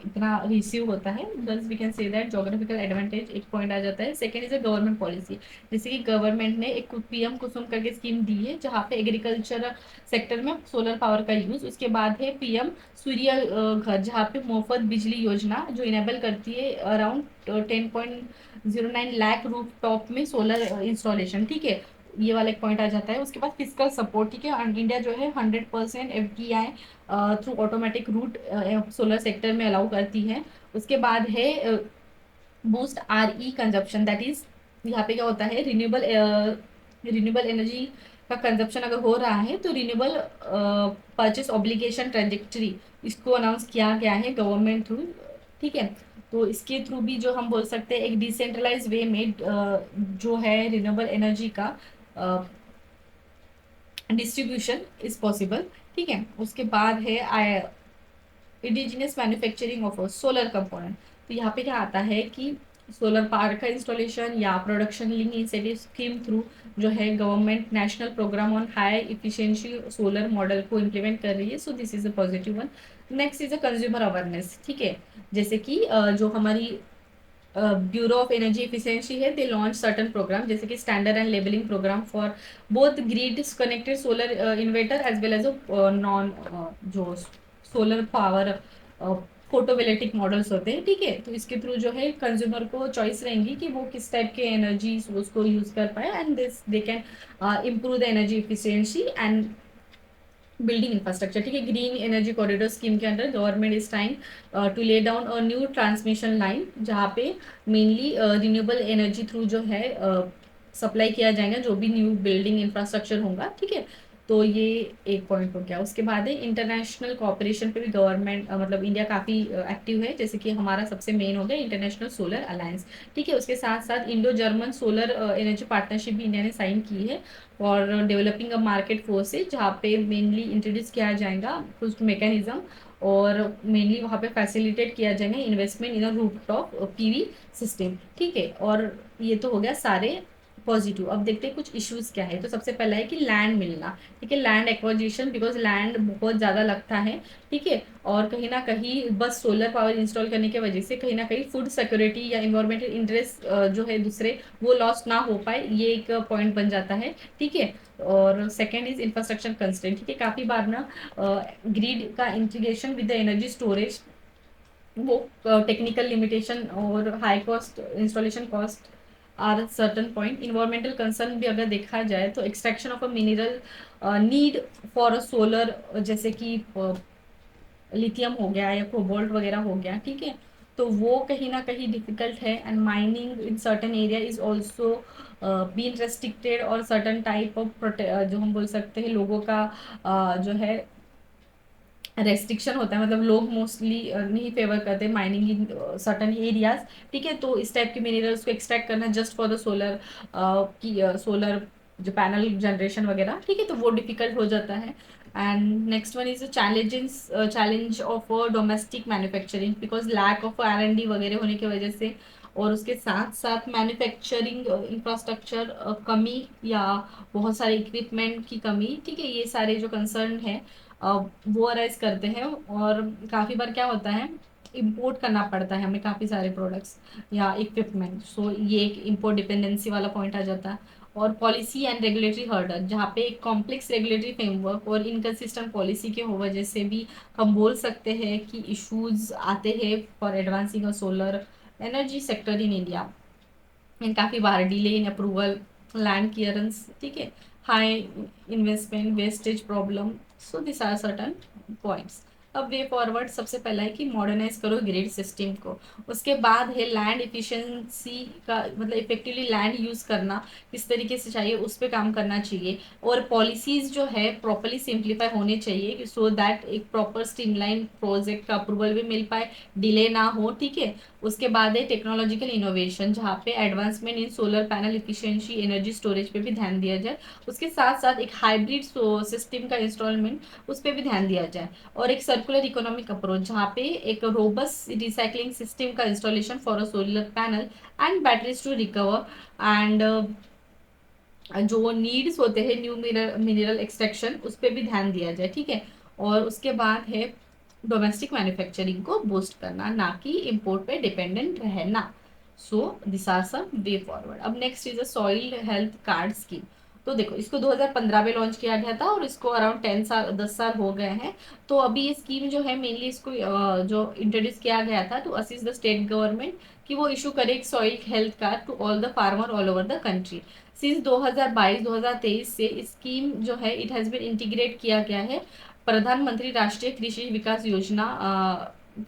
इतना रिसीव होता है। बस we can say that geographical advantage एक पॉइंट आ जाता है। Second is a government policy, जैसे कि गवर्नमेंट ने एक पीएम कुसुम करके स्कीम दी है, जहाँ पे एग्रीकल्चर सेक्टर में सोलर पावर का यूज। उसके बाद है पीएम सूर्य घर, जहाँ पे मुफ्त बिजली योजना जो इनेबल करती है अराउंड 10.09 लाख रूफ टॉप में सोलर इंस्टॉलेशन, ठीक है, ये वाला एक पॉइंट आ जाता है। उसके बाद फिजिकल सपोर्ट, ठीक है, इंडिया जो है 100% FDI through automatic route solar sector में अलाउ करती है। उसके बाद है boost RE consumption, that is यहाँ पे क्या होता है, रिन्यूएबल एनर्जी का कंजप्शन अगर हो रहा है तो रिन्यूएबल परचेस ऑब्लिगेशन ट्रेजेक्टरी इसको अनाउंस किया गया है गवर्नमेंट थ्रू, ठीक है। तो इसके थ्रू भी जो हम बोल सकते हैं एक डिसेंट्रलाइज वे में जो है रिन्यूएबल एनर्जी का डिस्ट्रीब्यूशन इज पॉसिबल, ठीक है। उसके बाद है indigenous manufacturing of solar component, तो यहाँ पे क्या आता है कि सोलर पार्क का इंस्टॉलेशन या production link incentive scheme through जो है government national programme on high efficiency solar model को इम्प्लीमेंट कर रही है। So this is a positive one. Next is a consumer awareness, ठीक है, जैसे कि जो हमारी ब्यूरो ऑफ एनर्जी एफिशिएंसी है, दे लॉन्च सर्टन प्रोग्राम जैसे कि standard and labelling programme for both grid connected solar inverter as well as non जो सोलर पावर फोटोवोल्टिक मॉडल्स होते हैं, ठीक है। तो इसके थ्रू जो है कंज्यूमर को चॉइस रहेंगी कि वो किस टाइप के एनर्जी उसको यूज कर पाए, and this they can improve the energy efficiency and building infrastructure, ठीक है। ग्रीन एनर्जी कॉरिडोर स्कीम के under government is time to lay down a new transmission line, जहाँ पे मेनली रिन्यूएबल एनर्जी थ्रू जो है सप्लाई किया जाएगा जो भी न्यू बिल्डिंग इंफ्रास्ट्रक्चर होगा, ठीक है। तो ये एक पॉइंट हो गया। उसके बाद है इंटरनेशनल कॉपरेशन पे भी गवर्नमेंट मतलब इंडिया काफ़ी एक्टिव है, जैसे कि हमारा सबसे मेन हो गया इंटरनेशनल सोलर अलायंस, ठीक है। उसके साथ साथ Indo German solar energy partnership भी इंडिया ने साइन की है, और डेवलपिंग अ मार्केट फोर्सेज, जहाँ पे मेनली इंट्रोड्यूस किया जाएगा कुछ मैकेनिज्म, और मेनली वहाँ पे फैसिलिटेट किया जाएगा इन्वेस्टमेंट इन अ रूफटॉप पीवी सिस्टम, ठीक है। और ये तो हो गया सारे पॉजिटिव। अब देखते हैं कुछ इश्यूज क्या है। तो सबसे पहला है कि लैंड मिलना, ठीक है। लैंड एक्विजिशन, बिकॉज लैंड बहुत ज़्यादा लगता है, ठीक है। और कहीं ना कहीं बस सोलर पावर इंस्टॉल करने की वजह से कहीं ना कहीं फूड सिक्योरिटी या इन्वायरमेंटल इंटरेस्ट जो है दूसरे, वो लॉस ना हो पाए, ये एक पॉइंट बन जाता है, ठीक है। और सेकेंड इज इंफ्रास्ट्रक्चर कंस्ट्रेंट, ठीक है। काफ़ी बार ना ग्रिड का integration with the energy storage, वो टेक्निकल लिमिटेशन और high cost installation cost are certain point. Environmental concern भी अगर देखा जाए तो extraction of a mineral need for a solar, जैसे कि लिथियम हो गया या कोबाल्ट वगैरह हो गया, ठीक है। तो वो कहीं ना कहीं डिफिकल्ट है, and mining in certain area is also been restricted, और सर्टन टाइप ऑफ जो हम बोल सकते हैं लोगों का जो है रेस्ट्रिक्शन होता है, मतलब लोग मोस्टली नहीं फेवर करते माइनिंग इन सर्टन एरियाज, ठीक है। तो इस टाइप के मिनरल्स को एक्सट्रैक्ट करना जस्ट फॉर द सोलर की सोलर जो पैनल जनरेशन वगैरह, ठीक है, तो वो डिफिकल्ट हो जाता है। And next one is challenge of domestic manufacturing, because lack of R&D वगैरह होने की वजह से, और उसके साथ साथ मैन्युफैक्चरिंग इंफ्रास्ट्रक्चर कमी या बहुत सारे इक्विपमेंट की कमी, ठीक है। ये सारे जो कंसर्न है वो अराइज करते हैं, और काफ़ी बार क्या होता है इंपोर्ट करना पड़ता है हमें काफ़ी सारे प्रोडक्ट्स या इक्विपमेंट। सो ये एक इम्पोर्ट डिपेंडेंसी वाला पॉइंट आ जाता है। और पॉलिसी एंड रेगुलेटरी हर्डल, जहाँ पे एक कॉम्प्लेक्स रेगुलेटरी फ्रेमवर्क और इनकन्सिस्टेंट पॉलिसी के हो वजह से भी हम बोल सकते हैं कि इश्यूज आते हैं for advancing a solar energy sector in India. And काफ़ी बार delay in approval, land clearance, ठीक है, high investment, wastage problem. So this are certain points. अब वे फॉरवर्ड सबसे पहला है कि मॉडर्नाइज करो ग्रिड सिस्टम को। उसके बाद है लैंड इफिशिएंसी का, मतलब इफेक्टिवली लैंड यूज़ करना किस तरीके से चाहिए उस पर काम करना चाहिए, और पॉलिसीज़ जो है प्रॉपरली सिंप्लीफाई होने चाहिए, सो दैट एक प्रॉपर स्ट्रीमलाइन प्रोजेक्ट का अप्रूवल भी मिल पाए, डिले ना हो, ठीक है। उसके बाद है टेक्नोलॉजिकल इनोवेशन, जहाँ पे advancement in solar panel efficiency, energy storage पे भी ध्यान दिया जाए। उसके साथ साथ एक हाइब्रिड सिस्टम का इंस्टॉलमेंट उस पर भी ध्यान दिया जाए, और एक सर्कुलर इकोनॉमिक अप्रोच, जहाँ पे एक रोबस रिसाइकलिंग सिस्टम का installation for a solar panel and batteries to recover, and जो नीड्स होते हैं न्यू मिनरल एक्सट्रैक्शन उस पर भी ध्यान दिया जाए, ठीक है। और उसके बाद है डोमेस्टिक मैन्युफैक्चरिंग को बूस्ट करना, ना कि इम्पोर्ट पे डिपेंडेंट रहना। So this are some way forward. अब next is a soil health card scheme. तो देखो, इसको 2015 में लॉन्च किया गया था, और इसको अराउंड 10 साल हो गए हैं। तो अभी ये स्कीम जो है मेनली इसको जो इंट्रोड्यूस किया गया था to assist the state government कि वो इशू करे एक soil health card to all the farmer all over the country. Since 2022-2023 से स्कीम जो है इट हैज़ बीन इंटीग्रेट किया गया है प्रधानमंत्री राष्ट्रीय कृषि विकास योजना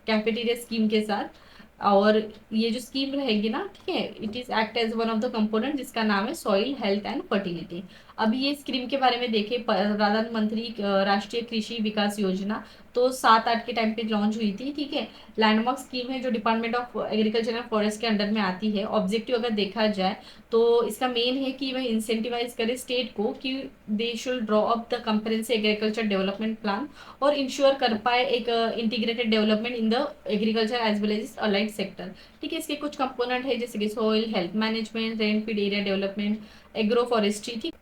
कैफेटेरिया स्कीम के साथ। और ये जो स्कीम रहेगी ना, ठीक है, it is act as one of the component, जिसका नाम है सॉइल हेल्थ एंड फर्टिलिटी। अभी ये स्कीम के बारे में देखें, प्रधानमंत्री राष्ट्रीय कृषि विकास योजना तो 7-8 के टाइम पे लॉन्च हुई थी, ठीक है। लैंडमार्क स्कीम है जो department of agriculture and forest के अंडर में आती है। ऑब्जेक्टिव अगर देखा जाए तो इसका मेन है कि वह इंसेंटिवाइज करे स्टेट को कि they should draw up the comprehensive agriculture development plan, और इंश्योर कर पाए एक integrated development in the agriculture as well as allied sector, ठीक है। इसके कुछ कंपोनेंट है जैसे कि soil health management, rain feed area development, agro forestry, ठीक,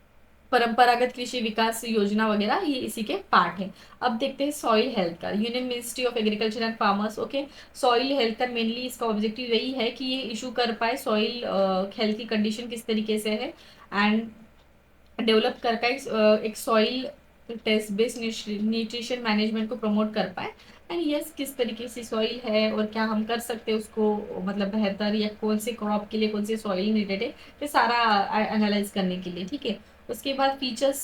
परंपरागत कृषि विकास योजना वगैरह, ये इसी के पार्ट है। अब देखते हैं सॉइल हेल्थ का। Union ministry of agriculture and farmers, okay. Soil health का मेनली इसका ऑब्जेक्टिव यही है कि ये इशू कर पाए सॉइल हेल्थ की कंडीशन किस तरीके से है, एंड डेवलप कर का एक soil test based nutrition management को प्रमोट कर पाए। एंड यस, किस तरीके से सॉइल है और क्या हम कर सकते हैं उसको, मतलब बेहतर, या कौन से क्रॉप के लिए कौन से सॉइल नीडेड है, ये सारा एनालाइज करने के लिए, ठीक है। उसके बाद फीचर्स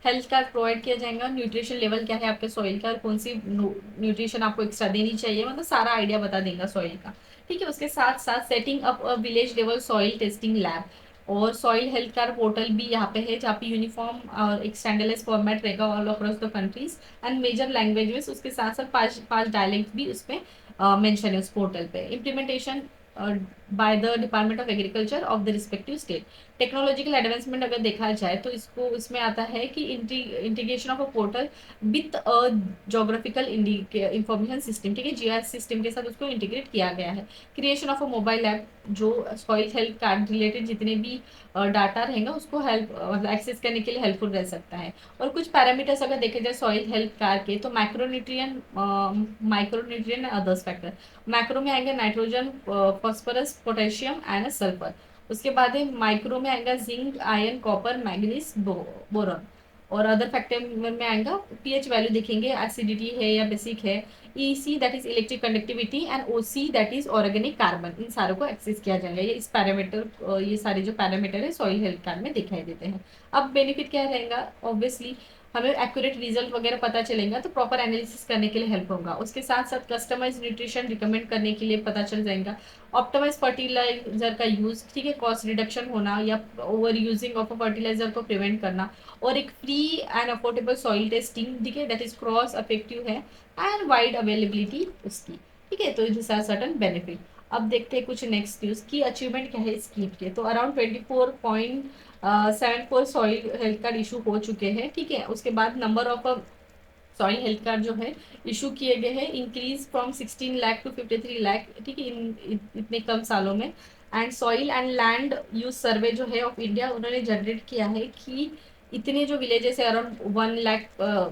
हेल्थ कार्ड प्रोवाइड किया जाएगा, न्यूट्रिशन लेवल क्या है आपके सॉइल का और कौन सी न्यूट्रिशन आपको एक्स्ट्रा देनी चाहिए, मतलब सारा आइडिया बता देगा सॉइल का। ठीक है, उसके साथ साथ setting up a village level soil testing lab और सॉइल हेल्थ कार्ड पोर्टल भी यहाँ पे है, जहाँ पे यूनिफॉर्म और एक स्टैंडर्डाइज फॉर्मेट रहेगा all across the countries and major languages. उसके साथ साथ पांच पांच डायलेक्ट भी उसमें मेंशन है उस पोर्टल पे। Implementation by the department of agriculture of the respective state. Technological advancement अगर देखा जाए तो इसको इसमें आता है कि integration of a portal with a geographical information system, ठीक है, जीआईएस सिस्टम के साथ उसको इंटीग्रेट किया गया है। Creation of a mobile app जो सॉइल हेल्थ कार्ड रिलेटेड जितने भी डाटा रहेंगे उसको हेल्प मतलब एक्सेस करने के लिए हेल्पफुल रह सकता है। और कुछ पैरामीटर्स अगर देखे जाए सॉइल हेल्थ कार्ड के, तो माइक्रोन्यूट्रिएंट अदर्स फैक्टर। मैक्रो में आएगा nitrogen, phosphorus, potassium and sulphur. उसके बाद है माइक्रो में आएगा zinc, iron, copper, manganese, boron. और अदर फैक्टर में आएगा पीएच वैल्यू देखेंगे, एसिडिटी है या बेसिक है, EC that is electric conductivity and OC that is organic carbon. इन सारों को एक्सेस किया जाएगा। ये इस पैरामीटर ये सारे जो पैरामीटर है सॉइल हेल्थ कार्ड में दिखाई देते हैं। अब बेनिफिट क्या रहेगा, ऑब्वियसली हमें एक्यूरेट रिजल्ट वगैरह पता चलेगा तो प्रॉपर एनालिसिस करने के लिए हेल्प होगा। उसके साथ साथ कस्टमाइज न्यूट्रिशन रिकमेंड करने के लिए पता चल जाएगा। ऑप्टिमाइज फर्टिलाइजर का यूज, ठीक है, कॉस्ट रिडक्शन होना या ओवर यूजिंग ऑफ फर्टिलाइजर को प्रिवेंट करना। और एक free and affordable soil testing, ठीक है, दैट इज क्रॉस इफेक्टिव है एंड वाइड अवेलेबिलिटी उसकी। ठीक है, तो दिस आर सर्टन बेनिफिट। अब देखते हैं कुछ नेक्स्ट न्यूज की अचीवमेंट क्या है स्कीम के। तो around 24.74 soil health card issue हो चुके हैं। ठीक है, उसके बाद number of soil health card जो है इशू किए गए हैं increase from 16 lakh to 53 lakh, ठीक है, इतने कम सालों में। And soil and land use survey जो है ऑफ इंडिया उन्होंने जनरेट किया है कि इतने जो विलेजेस है अराउंड 1 लाख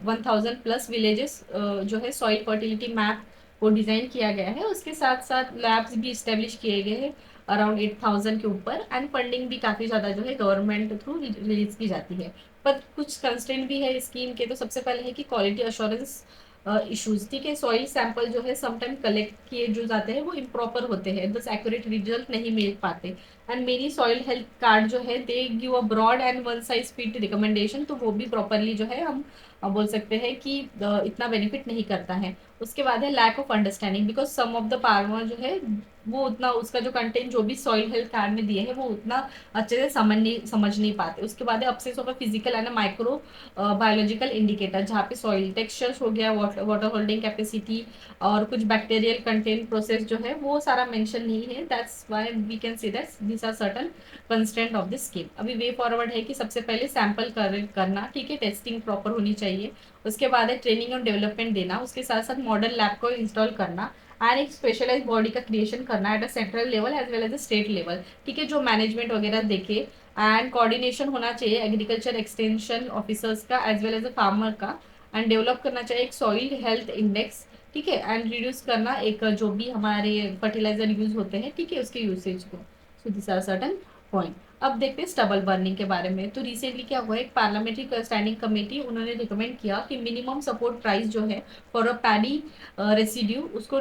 1000 प्लस विलेजेस जो है सॉइल फर्टिलिटी मैप को डिजाइन किया गया है। उसके साथ साथ लैब्स भी इस्टेब्लिश किए गए हैं अराउंड 8000 के ऊपर एंड फंडिंग भी काफी ज्यादा जो है गवर्नमेंट थ्रू रिलीज की जाती है। पर कुछ कंस्टेंट भी है स्कीम के। तो सबसे पहले है कि क्वालिटी अश्योरेंस इश्यूज, ठीक है, सॉइल सैंपल जो है समटाइम कलेक्ट किए जो जाते हैं वो इम्प्रॉपर होते हैं, बस एक्यूरेट रिजल्ट नहीं मिल पाते। एंड मेरी सॉइल हेल्थ कार्ड जो है they give a broad and one size fit recommendation, तो वो भी प्रॉपरली जो है हम बोल सकते हैं कि इतना बेनिफिट नहीं करता है। उसके बाद है lack of understanding, because some of the farmer जो है वो उतना उसका जो कंटेंट जो भी सॉइल हेल्थ कार्ड में दिए है वो उतना अच्छे से समझ नहीं पाते। उसके बाद है absence of a physical and micro biological indicator, जहाँ पे सॉइल टेक्सचर्स हो गया, वाटर होल्डिंग कैपेसिटी और कुछ बैक्टीरियल कंटेंट प्रोसेस जो है वो सारा मेंशन नहीं है। That's why we can see that this are certain constraint of this scheme. अभी वे फॉरवर्ड है कि सबसे पहले सैंपल करना, ठीक है, टेस्टिंग प्रॉपर होनी चाहिए। उसके बाद है ट्रेनिंग और डेवलपमेंट देना, उसके साथ साथ मॉडर्न लैब को इंस्टॉल करना एंड एक स्पेशलाइज बॉडी का क्रिएशन करना at a central level as well as a state level, ठीक है, जो मैनेजमेंट वगैरह देखे। एंड कोऑर्डिनेशन होना चाहिए एग्रीकल्चर एक्सटेंशन ऑफिसर्स का as well as a farmer का। एंड डेवलप करना चाहिए एक सॉइल हेल्थ इंडेक्स, ठीक है, एंड रिड्यूस करना एक जो भी हमारे फर्टिलाइजर यूज होते हैं, ठीक है, उसके यूसेज को। So this are certain point. अब देखते हैं स्टबल बर्निंग के बारे में। तो रिसेंटली क्या हुआ, एक पार्लियामेंट्री स्टैंडिंग कमेटी उन्होंने रिकमेंड किया कि मिनिमम सपोर्ट प्राइस जो है फॉर अ पैडी रेसिड्यू उसको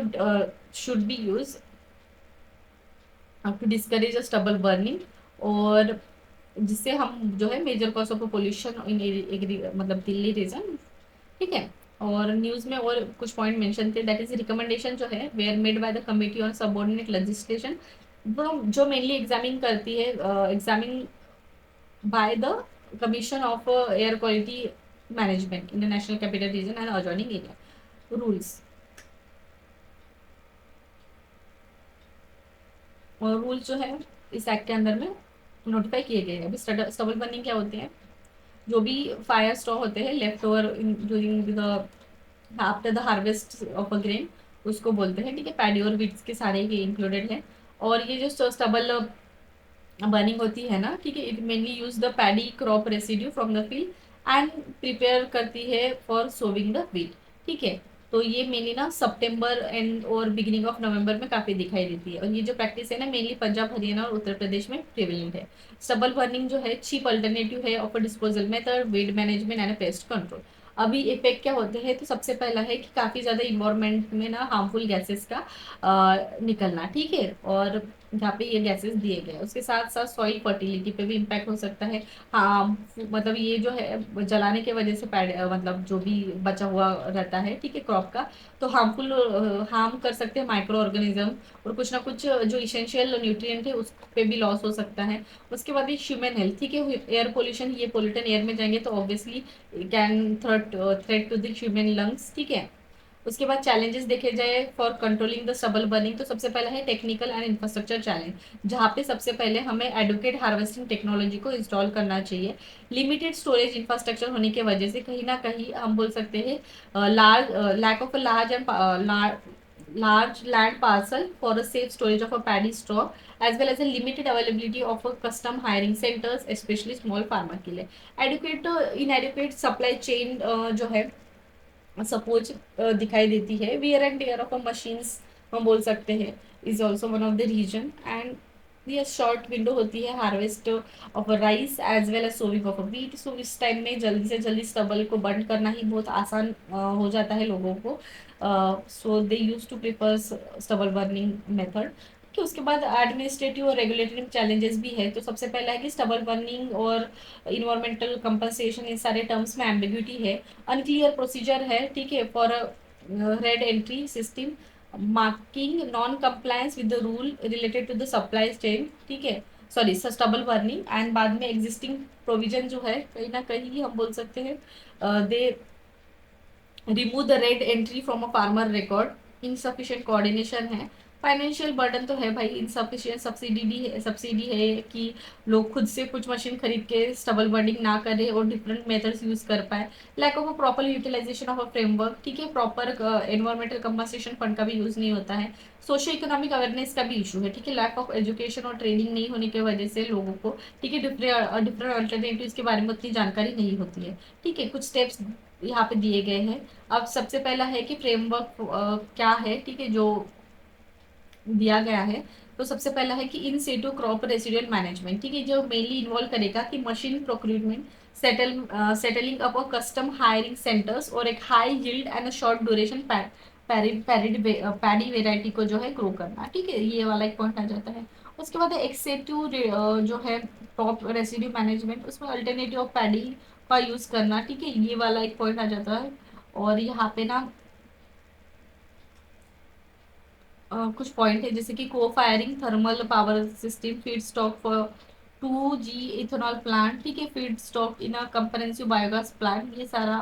should be use to discourage a stubble burning, और जिससे हम जो है major cause of pollution in मतलब दिल्ली रीजन, ठीक है। और न्यूज में और कुछ पॉइंट मेंशन थे, दैट इज रिकमेंडेशन जो है were made by the committee on subordinate legislation, जो मेनली एग्जामिन करती है examine by the commission of air quality management in the national capital region and adjoining area rules. और रूल्स जो है इस एक्ट के अंदर में नोटिफाई किए गए हैं। अभी स्टबल बर्निंग क्या होते हैं, जो भी फायर स्टॉ होते हैं left over during the after the harvest of a grain उसको बोलते हैं, ठीक है, पैडी और वीट्स के सारे ये इंक्लूडेड है। और ये जो स्टबल बर्निंग होती है ना, ठीक है, it mainly use the paddy crop residue from the field and prepare करती है फॉर सोविंग द व्हीट, ठीक है। तो ये मेनली ना सितंबर एंड और बिगिनिंग ऑफ नवंबर में काफी दिखाई देती है। और ये जो प्रैक्टिस है ना मेनली पंजाब, हरियाणा और उत्तर प्रदेश में प्रेवलेंट है। स्टबल बर्निंग जो है चीप अल्टरनेटिव है of disposal method, weight management and pest control. अभी इफेक्ट क्या होते हैं, तो सबसे पहला है कि काफी ज्यादा इन्वायरमेंट में ना हार्मफुल गैसेस का निकलना, ठीक है। और जहाँ पे ये गैसेस दिए गए हैं। उसके साथ साथ सॉइल फर्टिलिटी पे भी इम्पैक्ट हो सकता है। हाँ, मतलब ये जो है जलाने के वजह से मतलब जो भी बचा हुआ रहता है, ठीक है, क्रॉप का, तो हार्मफुल हार्म कर सकते हैं माइक्रो ऑर्गेनिज्म, और कुछ ना कुछ जो इसेंशियल न्यूट्रिएंट है उस पे भी लॉस हो सकता है। उसके बाद ये ह्यूमन हेल्थ, ठीक है, एयर पोल्यूशन, ये पोल्यूटेड एयर में जाएंगे तो obviously can threat to the human lungs, ठीक है। उसके बाद चैलेंजेस देखे जाए for controlling the stubble burning, तो सबसे पहला है टेक्निकल एंड इंफ्रास्ट्रक्चर चैलेंज, जहाँ पे सबसे पहले हमें एडुकेट हार्वेस्टिंग टेक्नोलॉजी को इंस्टॉल करना चाहिए। लिमिटेड स्टोरेज इंफ्रास्ट्रक्चर होने की वजह से कहीं ना कहीं हम बोल सकते हैं large lack of a large and large land parcel for a safe storage of a paddy straw, as well as a limited availability of a custom hiring centers, especially small farmer के लिए। एडुकेट inadequate supply chain जो है सपोज दिखाई देती है। Wear and tear of a machines हम बोल सकते हैं is also one of the reason. And ये शॉर्ट विंडो होती है harvest of rice as well as sowing of a wheat. So इस टाइम में जल्दी से जल्दी स्टबल को बर्न करना ही बहुत आसान हो जाता है लोगों को। So they use to prefer stubble burning method. कि उसके बाद एडमिनिस्ट्रेटिव और रेगुलेटरी चैलेंजेस भी है। तो सबसे पहला है कि स्टबल बर्निंग और इन्वायरमेंटल कंपनसेशन, इन सारे टर्म्स में एम्बिग्यूटी है, अनक्लियर प्रोसीजर है, ठीक है, for red entry system, marking non compliance with the rule related to the supply chain, ठीक है, सॉरी स्टबल बर्निंग। एंड बाद में एग्जिस्टिंग प्रोविजन जो है कहीं ना कहीं हम बोल सकते हैं they remove the red entry from a farmer record. Insufficient coordination है। फाइनेंशियल बर्डन तो है भाई, इनसफिशिएंट सब्सिडी है कि लोग खुद से कुछ मशीन खरीद के स्टबल बर्डिंग ना करे और डिफरेंट मेथड्स यूज कर पाए। Lack of a proper utilization of a framework, ठीक है, प्रॉपर एनवायरमेंटल कंपनसेशन फंड का भी यूज नहीं होता है। सोशो इकोनॉमिक अवेयरनेस का भी इशू है, ठीक है, लैक ऑफ एजुकेशन और ट्रेनिंग नहीं होने की वजह से लोगों को, ठीक है, डिफरेंट अल्टरनेटिव के बारे में उतनी जानकारी नहीं होती है। ठीक है, कुछ स्टेप्स यहाँ पे दिए गए हैं। अब सबसे पहला है कि फ्रेमवर्क क्या है, ठीक है, जो दिया गया है। तो सबसे पहला है कि इन सेटू क्रॉप रेसिडुअल मैनेजमेंट, ठीक है, जो मेनली इन्वॉल्व करेगा कि machine procurement, settling up custom hiring centres, और एक high yield and short duration paddy variety को जो है ग्रो करना, ठीक है, ये वाला एक पॉइंट आ जाता है। उसके बाद एक्सेटिव जो है क्रॉप रेसिड्यू मैनेजमेंट, उसमें अल्टरनेटिव ऑफ पैडी का यूज करना, ठीक है, ये वाला एक पॉइंट आ जाता है। और यहाँ पे ना कुछ पॉइंट है जैसे कि co-firing thermal power system, feed stock for 2G ethanol plant, ठीक है, feed stock in a comprehensive biogas plant, ये सारा।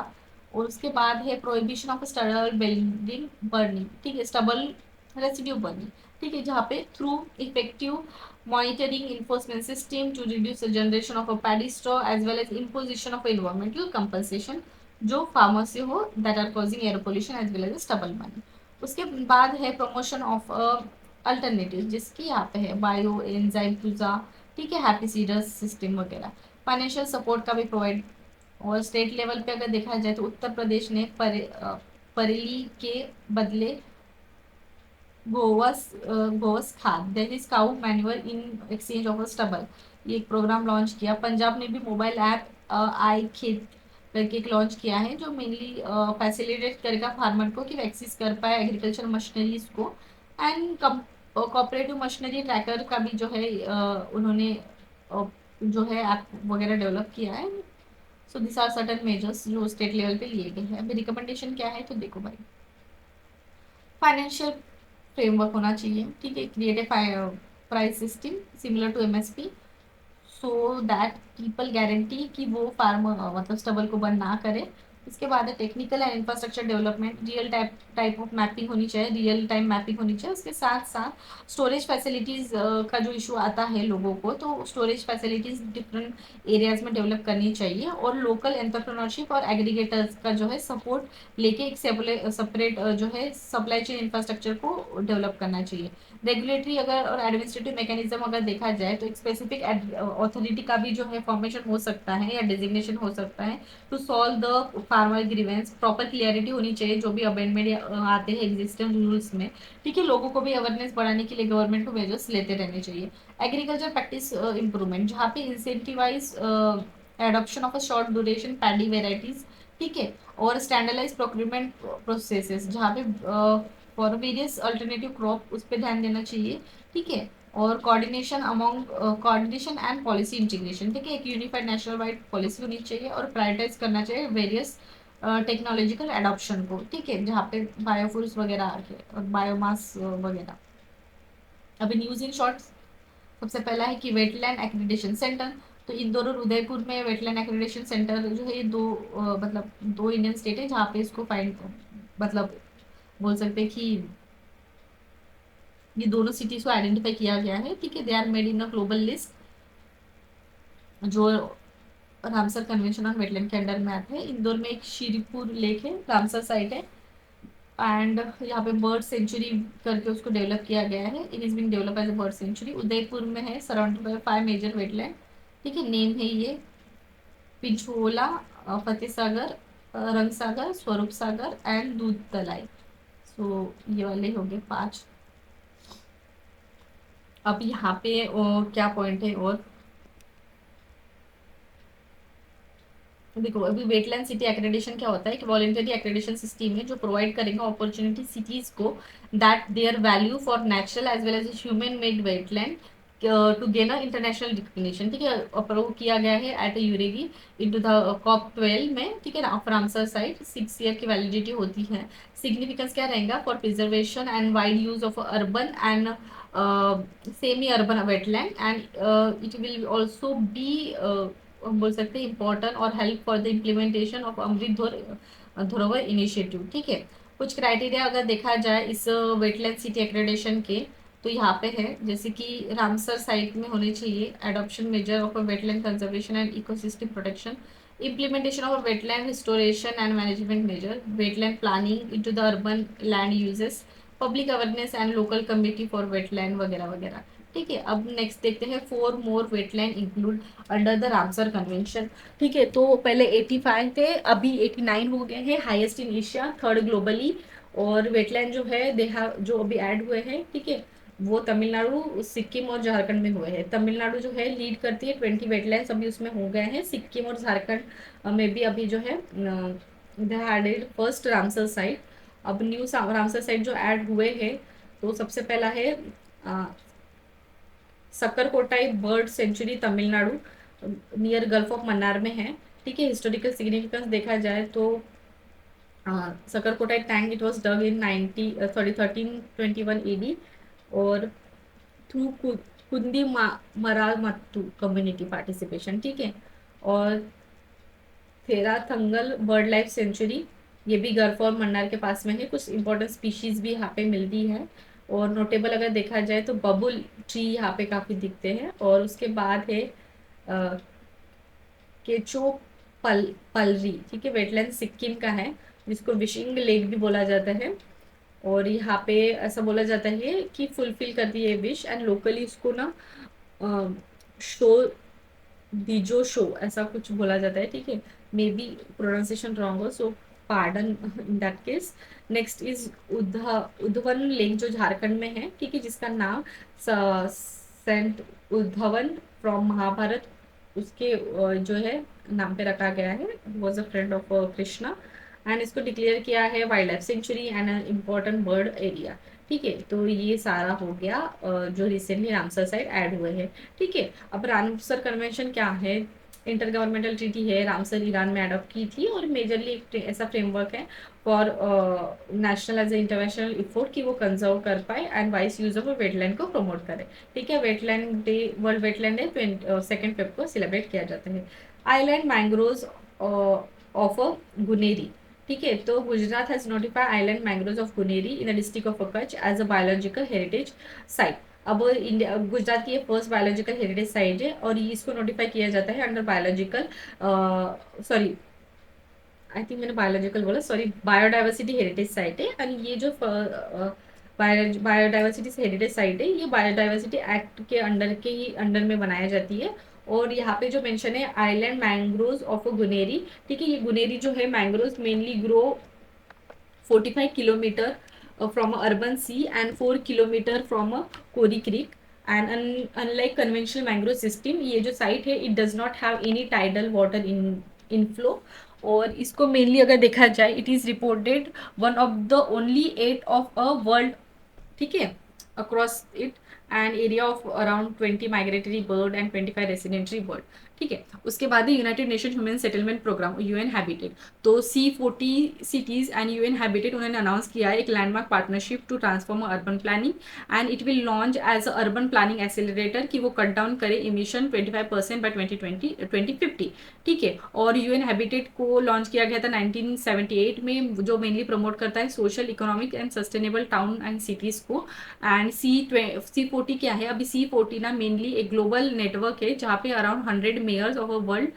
और उसके बाद है prohibition of stubble building burning, ठीक है, स्टबल रेसिड्यू बर्निंग, ठीक है, जहाँ पे through effective monitoring enforcement system to reduce generation of a paddy straw as well as imposition of environmental compensation जो फार्मर से हो that are causing air pollution as well as stubble burning. उसके बाद है प्रमोशन ऑफ अल्टरनेटिव, जिसकी यहाँ पे है बायो एंजाइम टूजा, ठीक है, हैप्पी सीडर्स सिस्टम वगैरह। फाइनेंशियल सपोर्ट का भी प्रोवाइड। और स्टेट लेवल पे अगर देखा जाए तो उत्तर प्रदेश ने परेली के बदले गोवस खाद, that is cow manure in exchange of stubble, ये एक प्रोग्राम लॉन्च किया। पंजाब ने भी मोबाइल ऐप आई खेत करके एक लॉन्च किया है, जो मेनली फैसिलिटेट करेगा फार्मर को कि एक्सेस कर पाए एग्रीकल्चर मशीनरीज को। एंड कोऑपरेटिव मशीनरी ट्रैकर का भी जो है उन्होंने जो है ऐप वगैरह डेवलप किया है। So this are certain measures जो स्टेट लेवल पे लिए गए हैं। अभी रिकमेंडेशन क्या है तो देखो भाई, फाइनेंशियल फ्रेमवर्क होना चाहिए, ठीक है, create a price system similar to MSP, so that people guarantee कि वो फार्मर मतलब स्टबल को बंद ना करे। इसके बाद है technical and infrastructure development, real type of mapping होनी चाहिए, रियल टाइम मैपिंग होनी चाहिए। उसके साथ साथ स्टोरेज फैसिलिटीज़ का जो इशू आता है लोगों को, तो स्टोरेज फैसिलिटीज़ डिफरेंट एरियाज में डेवलप करनी चाहिए, और लोकल एंटरप्रेन्योरशिप और एग्रीगेटर्स का जो है सपोर्ट लेके एक सेपरेट जो है सप्लाई चेन इंफ्रास्ट्रक्चर को डेवलप करना चाहिए। रेगुलेटरी अगर और एडमिनिस्ट्रेटिव मैकेनिज्म अगर देखा जाए तो एक स्पेसिफिक अथॉरिटी का भी जो है फॉर्मेशन हो सकता है या डिजिग्नेशन हो सकता है to solve the farmer grievance. Proper clarity होनी चाहिए जो भी अमेंडमेंट आते हैं एग्जिस्टिंग रूल्स में, ठीक है, लोगों को भी अवेयरनेस बढ़ाने के लिए गवर्नमेंट को मेजर्स लेते रहने चाहिए। एग्रीकल्चर प्रैक्टिस इम्प्रूवमेंट, जहाँ पे incentivize adoption of a short duration paddy varieties, ठीक है, और स्टैंडर्डाइज प्रोक्यूरमेंट प्रोसेसेस, जहाँ पे फॉर वेरियस अल्टरनेटिव क्रॉप उस पर ध्यान देना चाहिए, ठीक है। और कोऑर्डिनेशन एंड पॉलिसी इंटीग्रेशन, ठीक है, एक यूनिफाइड नेशनल वाइड पॉलिसी होनी चाहिए और प्रायोरिटाइज करना चाहिए वेरियस टेक्नोलॉजिकल एडॉप्शन को, ठीक है, जहाँ पे बायोफ्यूल्स वगैरह आ गए और बायोमास वगैरह। अभी न्यूज इन शॉर्ट, सबसे पहला है कि वेटलैंड एक्रेडिटेशन सेंटर। तो इंदौर और उदयपुर में वेटलैंड एक्रेडिटेशन सेंटर जो है ये दो मतलब दो इंडियन स्टेट है जहाँ पे इसको फाइंड मतलब बोल सकते हैं कि ये दोनों सिटीज को आइडेंटिफाई किया गया है, ठीक है, they are made in a global list जो रामसर कन्वेंशन ऑन वेटलैंड के अंडर में आते हैं। इंदौर में एक श्रीपुर लेक है, रामसर साइट है, एंड यहाँ पे बर्ड सेंचुरी करके उसको डेवलप किया गया है, it is been develop as a bird sanctuary. Udaipur में है सराउंडेड बाय 5 मेजर वेटलैंड, ठीक है, नेम है ये पिंचोला, फतेह सागर, रंग सागर, स्वरूप सागर एंड दूध तलाई। सो ये वाले हो गए 5। अब यहाँ पे क्या पॉइंट है और देखो, अभी वेटलैंड सिटी एक्रेडिटेशन क्या होता है कि वॉलंटरी एक्रेडिटेशन सिस्टम है जो प्रोवाइड करेगा अपॉर्चुनिटी सिटीज को that their value for natural as well as human made wetland to gain a international recognition, ठीक है, अप्रूव किया गया है at Uruguay into the COP 12 में, ठीक है, रामसर साइट 6 ईयर की वैलिडिटी होती है। सिग्निफिकेंस क्या रहेगा for preservation and wide use of urban and semi urban wetland and it will also be हम बोल सकते हैं इम्पोर्टेंट और help for the implementation of Amrit Dharohar initiative, ठीक है। कुछ क्राइटेरिया अगर देखा जाए इस वेटलैंड सिटी एक्रेडिटेशन के, तो यहाँ पे है जैसे कि रामसर साइट में होने चाहिए adoption measure of wetland conservation and ecosystem protection, implementation of wetland restoration and management measure, wetland planning into the urban land uses, public awareness and local community for wetland वगैरह वगैरह, ठीक है। अब नेक्स्ट देखते हैं 4 more wetland include under the Ramsar convention, ठीक है। तो पहले 85 थे, अभी 89 हो गए हैं, highest in Asia, third globally. और वेटलैंड जो है दे हैव जो अभी ऐड हुए हैं, ठीक है, वो तमिलनाडु, सिक्किम और झारखंड में हुए हैं। तमिलनाडु जो है लीड करती है, 20 वेटलैंड्स अभी उसमें हो गए हैं। सिक्किम और झारखंड में भी अभी जो है they added first Ramsar site. अब न्यू रामसर साइट जो ऐड हुए हैं, तो सबसे पहला है Sakkarakottai bird sanctuary Tamil Nadu near gulf of Mannar में है, ठीक है। हिस्टोरिकल सिग्निफिकेंस देखा जाए तो Sakkarakottai tank it was dug in 1321 AD और through Kundi Maramathu community participation, ठीक है। और थेराथंगल बर्ड लाइफ सेंचुरी, ये भी गल्फ और मन्नार के पास में है, कुछ इंपॉर्टेंट स्पीशीज भी यहाँ पे मिलती है। और नोटेबल अगर देखा जाए तो बबुल ट्री यहाँ पे काफी दिखते हैं। और उसके बाद है केचो पलरी, ठीक है, वेटलैंड सिक्किम का है, जिसको विशिंग लेक भी बोला जाता है। और यहाँ पे ऐसा बोला जाता है कि फुलफिल कर दी है विश, एंड लोकली उसको ना शो दीजो शो ऐसा कुछ बोला जाता है, ठीक है। मे बी प्रोनाउंसिएशन रॉन्ग हो, so pardon in that case. Next is Udhwa lake जो झारखंड में है, ठीक है, जिसका नाम सेंट उद्धवन फ्रॉम महाभारत उसके जो है नाम पे रखा गया है, was a friend of Krishna. And इसको डिक्लेयर किया है wild life sanctuary and an important bird area, ठीक है। तो ये सारा हो गया जो रिसेंटली रामसर साइट ऐड हुए हैं, ठीक है। अब रामसर कन्वेंशन क्या है? इंटर गवर्नमेंटल ट्रीटी है, रामसर ईरान में अडॉप्ट की थी और मेजरली एक ऐसा फ्रेमवर्क है for national as a international effort कि वो कंजर्व कर पाए and wise use of wetland को प्रमोट करे, ठीक है। Wetland day, world wetland day 2 Feb को सेलिब्रेट किया जाता है। आइलैंड मैंग्रोव्स ऑफ गुनेरी, ठीक है। तो Gujarat has notified island mangroves of Guneri in the district of Kutch as a biological heritage site. अब इंडिया गुजरात की ये फर्स्ट बायोलॉजिकल हेरिटेज साइट है और ये इसको नोटिफाई किया जाता है under biological sorry I think मैंने बायोलॉजिकल बोला, सॉरी, बायोडाइवर्सिटी हेरिटेज साइट है। एंड ये जो बायोडाइवर्सिटी हेरिटेज साइट है, ये बायोडाइवर्सिटी एक्ट के अंडर में बनाया जाती है। और यहाँ पे जो मेंशन है आइलैंड मैंग्रोव्स ऑफ गुनेरी, ठीक है, ये गुनेरी जो है mangroves mainly grow 45 kilometre from a urban sea and 4 kilometre from a Kori creek. And unlike conventional mangrove system, ये जो साइट है it does not have any tidal water inflow. और इसको मेनली अगर देखा जाए it is reported one of the only 8 of a world, ठीक है, across it and area of around 20 migratory bird and 25 residentary bird. ठीक है, उसके बाद है United Nation human settlement program, UN habitat. तो C40 cities and UN habitat उन्होंने अनाउंस किया है एक landmark partnership to transform urban planning and it will launch as urban planning accelerator कि वो कट डाउन करे इमिशन 25% बाय 2050। ठीक है, और यूएन हैबिटेट को लॉन्च किया गया था 1978 में, जो मेनली प्रमोट करता है social economic and sustainable town and cities को। एंड C40 क्या है, अभी C40 ना मेनली एक ग्लोबल नेटवर्क है जहाँ पे around 100 mayors of a world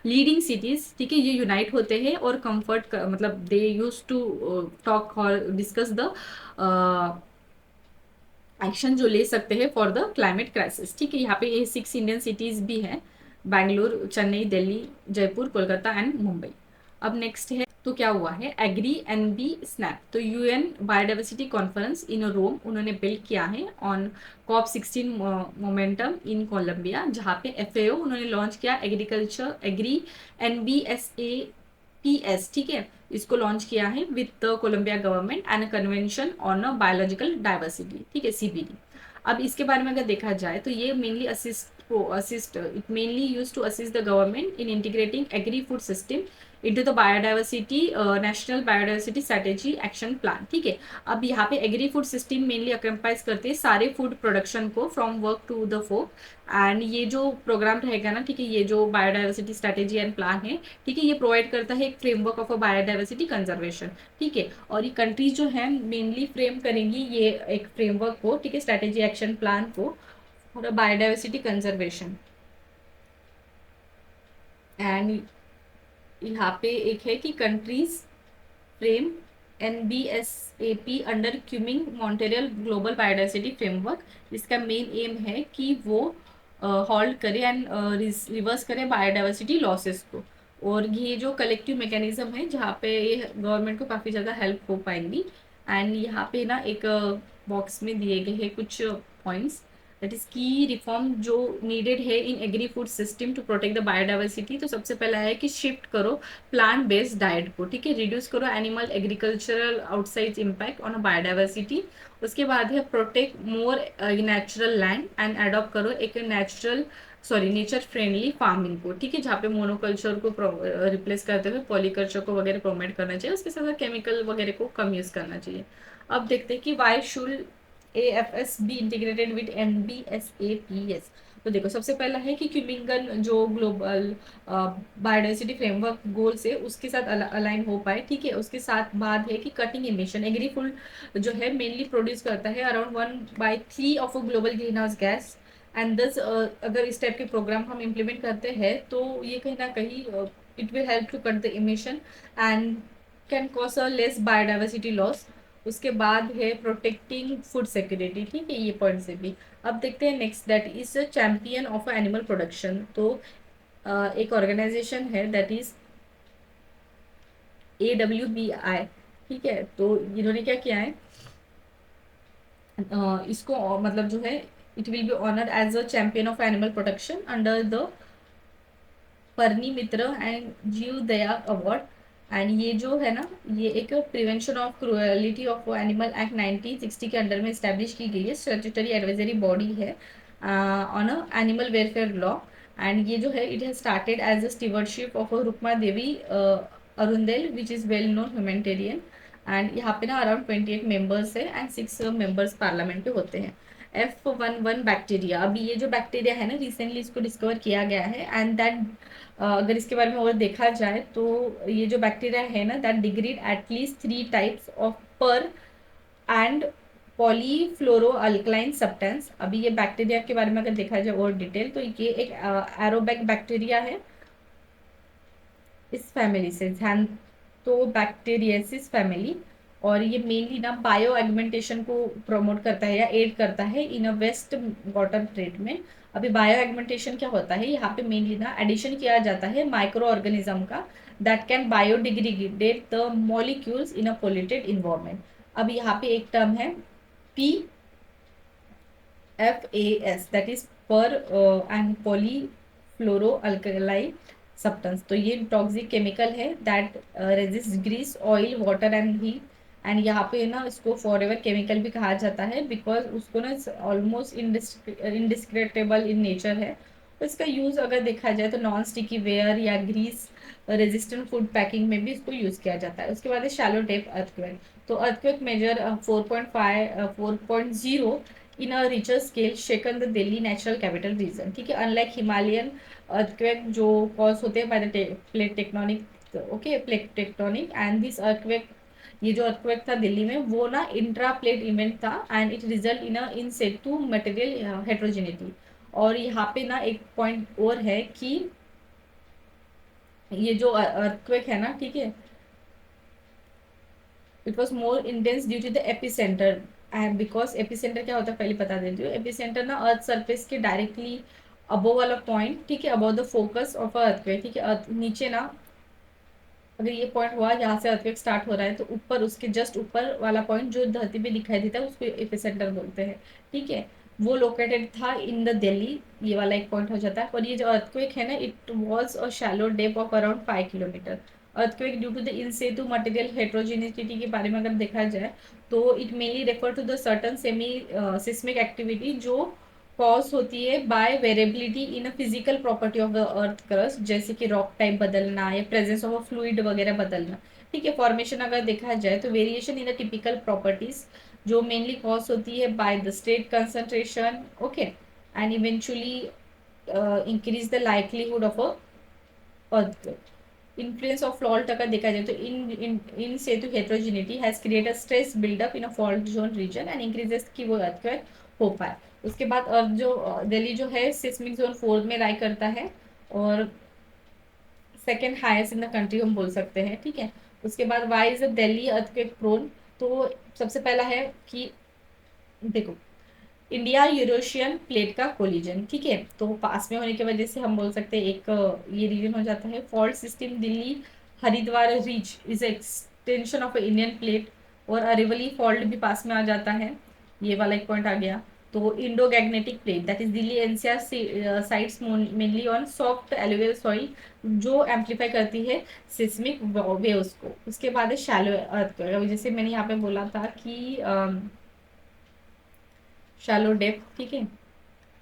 leading cities, ठीक है, ये यूनाइट होते हैं और कंफर्ट मतलब दे यूज टू टॉक और डिस्कस द एक्शन जो ले सकते हैं फॉर द क्लाइमेट क्राइसिस। ठीक है, यहाँ पे ये 6 इंडियन सिटीज भी हैं, बैंगलोर, चेन्नई, दिल्ली, जयपुर, कोलकाता एंड मुंबई। अब नेक्स्ट है, तो क्या हुआ है, एग्री एंड बी स्नैप। तो यूएन बायोडाइवर्सिटी कॉन्फ्रेंस इन रोम उन्होंने बिल्ड किया है on COP16 momentum in Colombia, जहाँ पे FAO उन्होंने लॉन्च किया एग्रीकल्चर एग्री NBSAPS। ठीक है, इसको लॉन्च किया है with the Colombia government and convention on biological diversity. ठीक है, CBD। अब इसके बारे में अगर देखा जाए तो ये mainly assist it mainly use to assist the government in integrating agri food system into the biodiversity national biodiversity strategy action plan. ठीक है, अब यहाँ पे agri food system mainly encompass करते हैं सारे फूड प्रोडक्शन को from work to the fork. And ये जो प्रोग्राम रहेगा ना, ठीक है, ये जो बायोडाइवर्सिटी स्ट्रेटेजी एंड प्लान है, ठीक है, ये प्रोवाइड करता है एक framework of a biodiversity conservation. ठीक है, और ये कंट्रीज जो है मेनली फ्रेम करेंगी ये एक फ्रेमवर्क को, ठीक है, स्ट्रेटेजी एक्शन प्लान को फॉर बायोडाइवर्सिटी कंजर्वेशन। एंड यहाँ पे एक है कि countries frame NBSAP under Kunming Montreal global biodiversity framework. इसका मेन एम है कि वो हॉल्ट करे एंड रिवर्स करे बायोडाइवर्सिटी लॉसेस को। और ये जो कलेक्टिव मैकेनिज्म है जहाँ पे गवर्नमेंट को काफ़ी ज़्यादा हेल्प हो पाएंगी। एंड यहाँ पे ना एक बॉक्स में दिए गए हैं कुछ points, that is key reform जो नीडेड है in agri food system to protect the biodiversity. तो सबसे पहला है कि शिफ्ट करो प्लांट बेस्ड डाइट को, ठीक है, रिड्यूस करो animal agricultural outside impact on biodiversity. उसके बाद है protect more natural land and adopt करो एक नेचर फ्रेंडली फार्मिंग को। ठीक है, जहाँ पे मोनोकल्चर को रिप्लेस करते हुए पॉलीकल्चर को वगैरह प्रोमोट करना चाहिए, उसके साथ केमिकल वगैरह को कम यूज करना चाहिए। अब देखते हैं कि why should AFS be integrated with NBSAPS। तो देखो, सबसे पहला है कि क्यूमिंगन जो ग्लोबल बायोडाइवर्सिटी फ्रेमवर्क गोल से उसके साथ अलाइन हो पाए। ठीक है, उसके साथ बाद है कि कटिंग इमिशन, एग्री फूड जो है मेनली प्रोड्यूस करता है around 1/3 of global green house gas. And दस अगर इस टाइप के प्रोग्राम हम इम्प्लीमेंट करते हैं तो ये कहीं ना कहीं it will help to cut the emission and can cause a less biodiversity loss. उसके बाद है प्रोटेक्टिंग फूड सिक्योरिटी। ठीक है, ये पॉइंट से भी। अब देखते हैं next, that is a champion of animal production. तो एक ऑर्गेनाइजेशन है दैट इज AWBI। ठीक है, तो इन्होंने क्या किया है, इसको मतलब जो है it will be honoured as a champion of animal protection under the Prani Mitra and Jeev Daya award. And ये जो है ना, ये एक prevention of cruelty of animal act 1960 के अंडर में इस्टेब्लिश की गई है, स्टैट्यूटरी एडवाइजरी बॉडी है on animal welfare law. And ये जो है it has started as a stewardship of Rukmini Devi Arundale which is well known humanitarian. And यहाँ पे ना अराउंड 28 मेंबर्स है एंड 6 मेंबर्स पार्लियामेंट पे होते हैं। F11 बैक्टीरिया, अभी ये जो बैक्टीरिया है ना, रिसेंटली इसको डिस्कवर किया गया है। एंड दैट अगर इसके बारे में और देखा जाए तो ये जो बैक्टीरिया है ना, that degrade at least 3 types of पर एंड पॉलीफ्लोरो अल्कलाइन सब्सटेंस। अभी ये बैक्टीरिया के बारे में अगर देखा जाए और डिटेल, तो ये एक एरोबैक बैक्टीरिया है इस फैमिली से, बैक्टीरियसिस फैमिली। और ये मेनली ना बायो एगमेंटेशन को प्रमोट करता है या एड करता है इन अ वेस्ट वाटर ट्रेड में। अभी बायो एगमेंटेशन क्या होता है, यहाँ पे मेनली ना एडिशन किया जाता है माइक्रो ऑर्गेनिज्म का that can biodegrade the molecules in a polluted environment. अब यहाँ पे एक टर्म है PFAS, that is per and polyfluoro alkali substance. तो ये टॉक्सिक केमिकल है that resist grease oil water and heat and यहाँ पे ना इसको फॉर एवर केमिकल भी कहा जाता है, बिकॉज उसको ना ऑलमोस्ट इनडिस्क्रिप्टेबल इन नेचर है। तो इसका यूज़ अगर देखा जाए तो नॉन स्टिकी वेयर या ग्रीस रेजिस्टेंट फूड पैकिंग में भी इसको यूज़ किया जाता है। उसके बाद है शैलो डेप्थ अर्थक्वेक। तो earthquake measure 4.5 4.0 in a Richter scale shaken the Delhi natural capital region, ठीक है। अनलाइक हिमालयन अर्थक्वेक जो कॉज होते हैं by the plate tectonic, okay, plate tectonic, and this earthquake, ये जो अर्थक्वेक था दिल्ली में वो ना इंट्रा प्लेट इवेंट था and it result in in situ material heterogeneity. और यहाँ पे ना एक पॉइंट और है कि ये जो अर्थक्वेक है ना, ठीक है, it was more intense due to the epicentre. And because epicentre क्या होता है पहले बता देती हूँ। एपिसेंटर ना अर्थ सरफेस के डायरेक्टली अबोव वाला पॉइंट, ठीक है, above the focus of earthquake, ठीक है। नीचे ना अगर ये पॉइंट हुआ जहाँ से अर्थक्वेक स्टार्ट हो रहा है तो ऊपर उसके जस्ट ऊपर वाला पॉइंट जो धरती पे दिखाई देता है उसको एपिसेंटर बोलते हैं, ठीक है। वो लोकेटेड था इन द दिल्ली, ये वाला एक पॉइंट हो जाता है। और ये जो अर्थक्वेक है ना, it was a shallow depth of around 5 kilometre. Earthquake due to the in situ material heterogeneity के बारे में अगर देखा जाए तो it mainly refer to the certain semi seismic activity जो कॉज होती है by variability in a physical property of the earth crust, जैसे कि रॉक टाइप बदलना या प्रेजेंस ऑफ अ फ्लूइड वगैरह बदलना, ठीक है। फॉर्मेशन अगर देखा जाए तो variation in the typical properties जो मेनली कॉज होती है by the state concentration, okay, and eventually increase the likelihood of a earthquake। Influence of fault अगर देखा जाए तो in situ heterogeneity has create a stress buildup in a fault zone region and increases कि वो अर्थक्वेक हो पाए। उसके बाद अर्थ जो दिल्ली जो है सिस्मिक जोन 4 में राय करता है और second highest in the country हम बोल सकते हैं, ठीक है। उसके बाद why is Delhi earthquake prone. तो सबसे पहला है कि देखो, इंडिया यूरोशियन प्लेट का कोलिजन, ठीक है, तो पास में होने की वजह से हम बोल सकते हैं एक ये रीजन हो जाता है। Fault system Delhi Haridwar reach is extension of Indian plate, और अरेवली फॉल्ट भी पास में आ जाता है, ये वाला एक पॉइंट आ गया। तो Indo Gangetic plate that is Delhi NCR sites mainly on soft alluvial soil जो एम्पलीफाई करती है सिस्मिक वेव्स को। उसके बाद है शैलो अर्थ, जैसे मैंने यहाँ पे बोला था कि शैलो डेप्थ, ठीक है।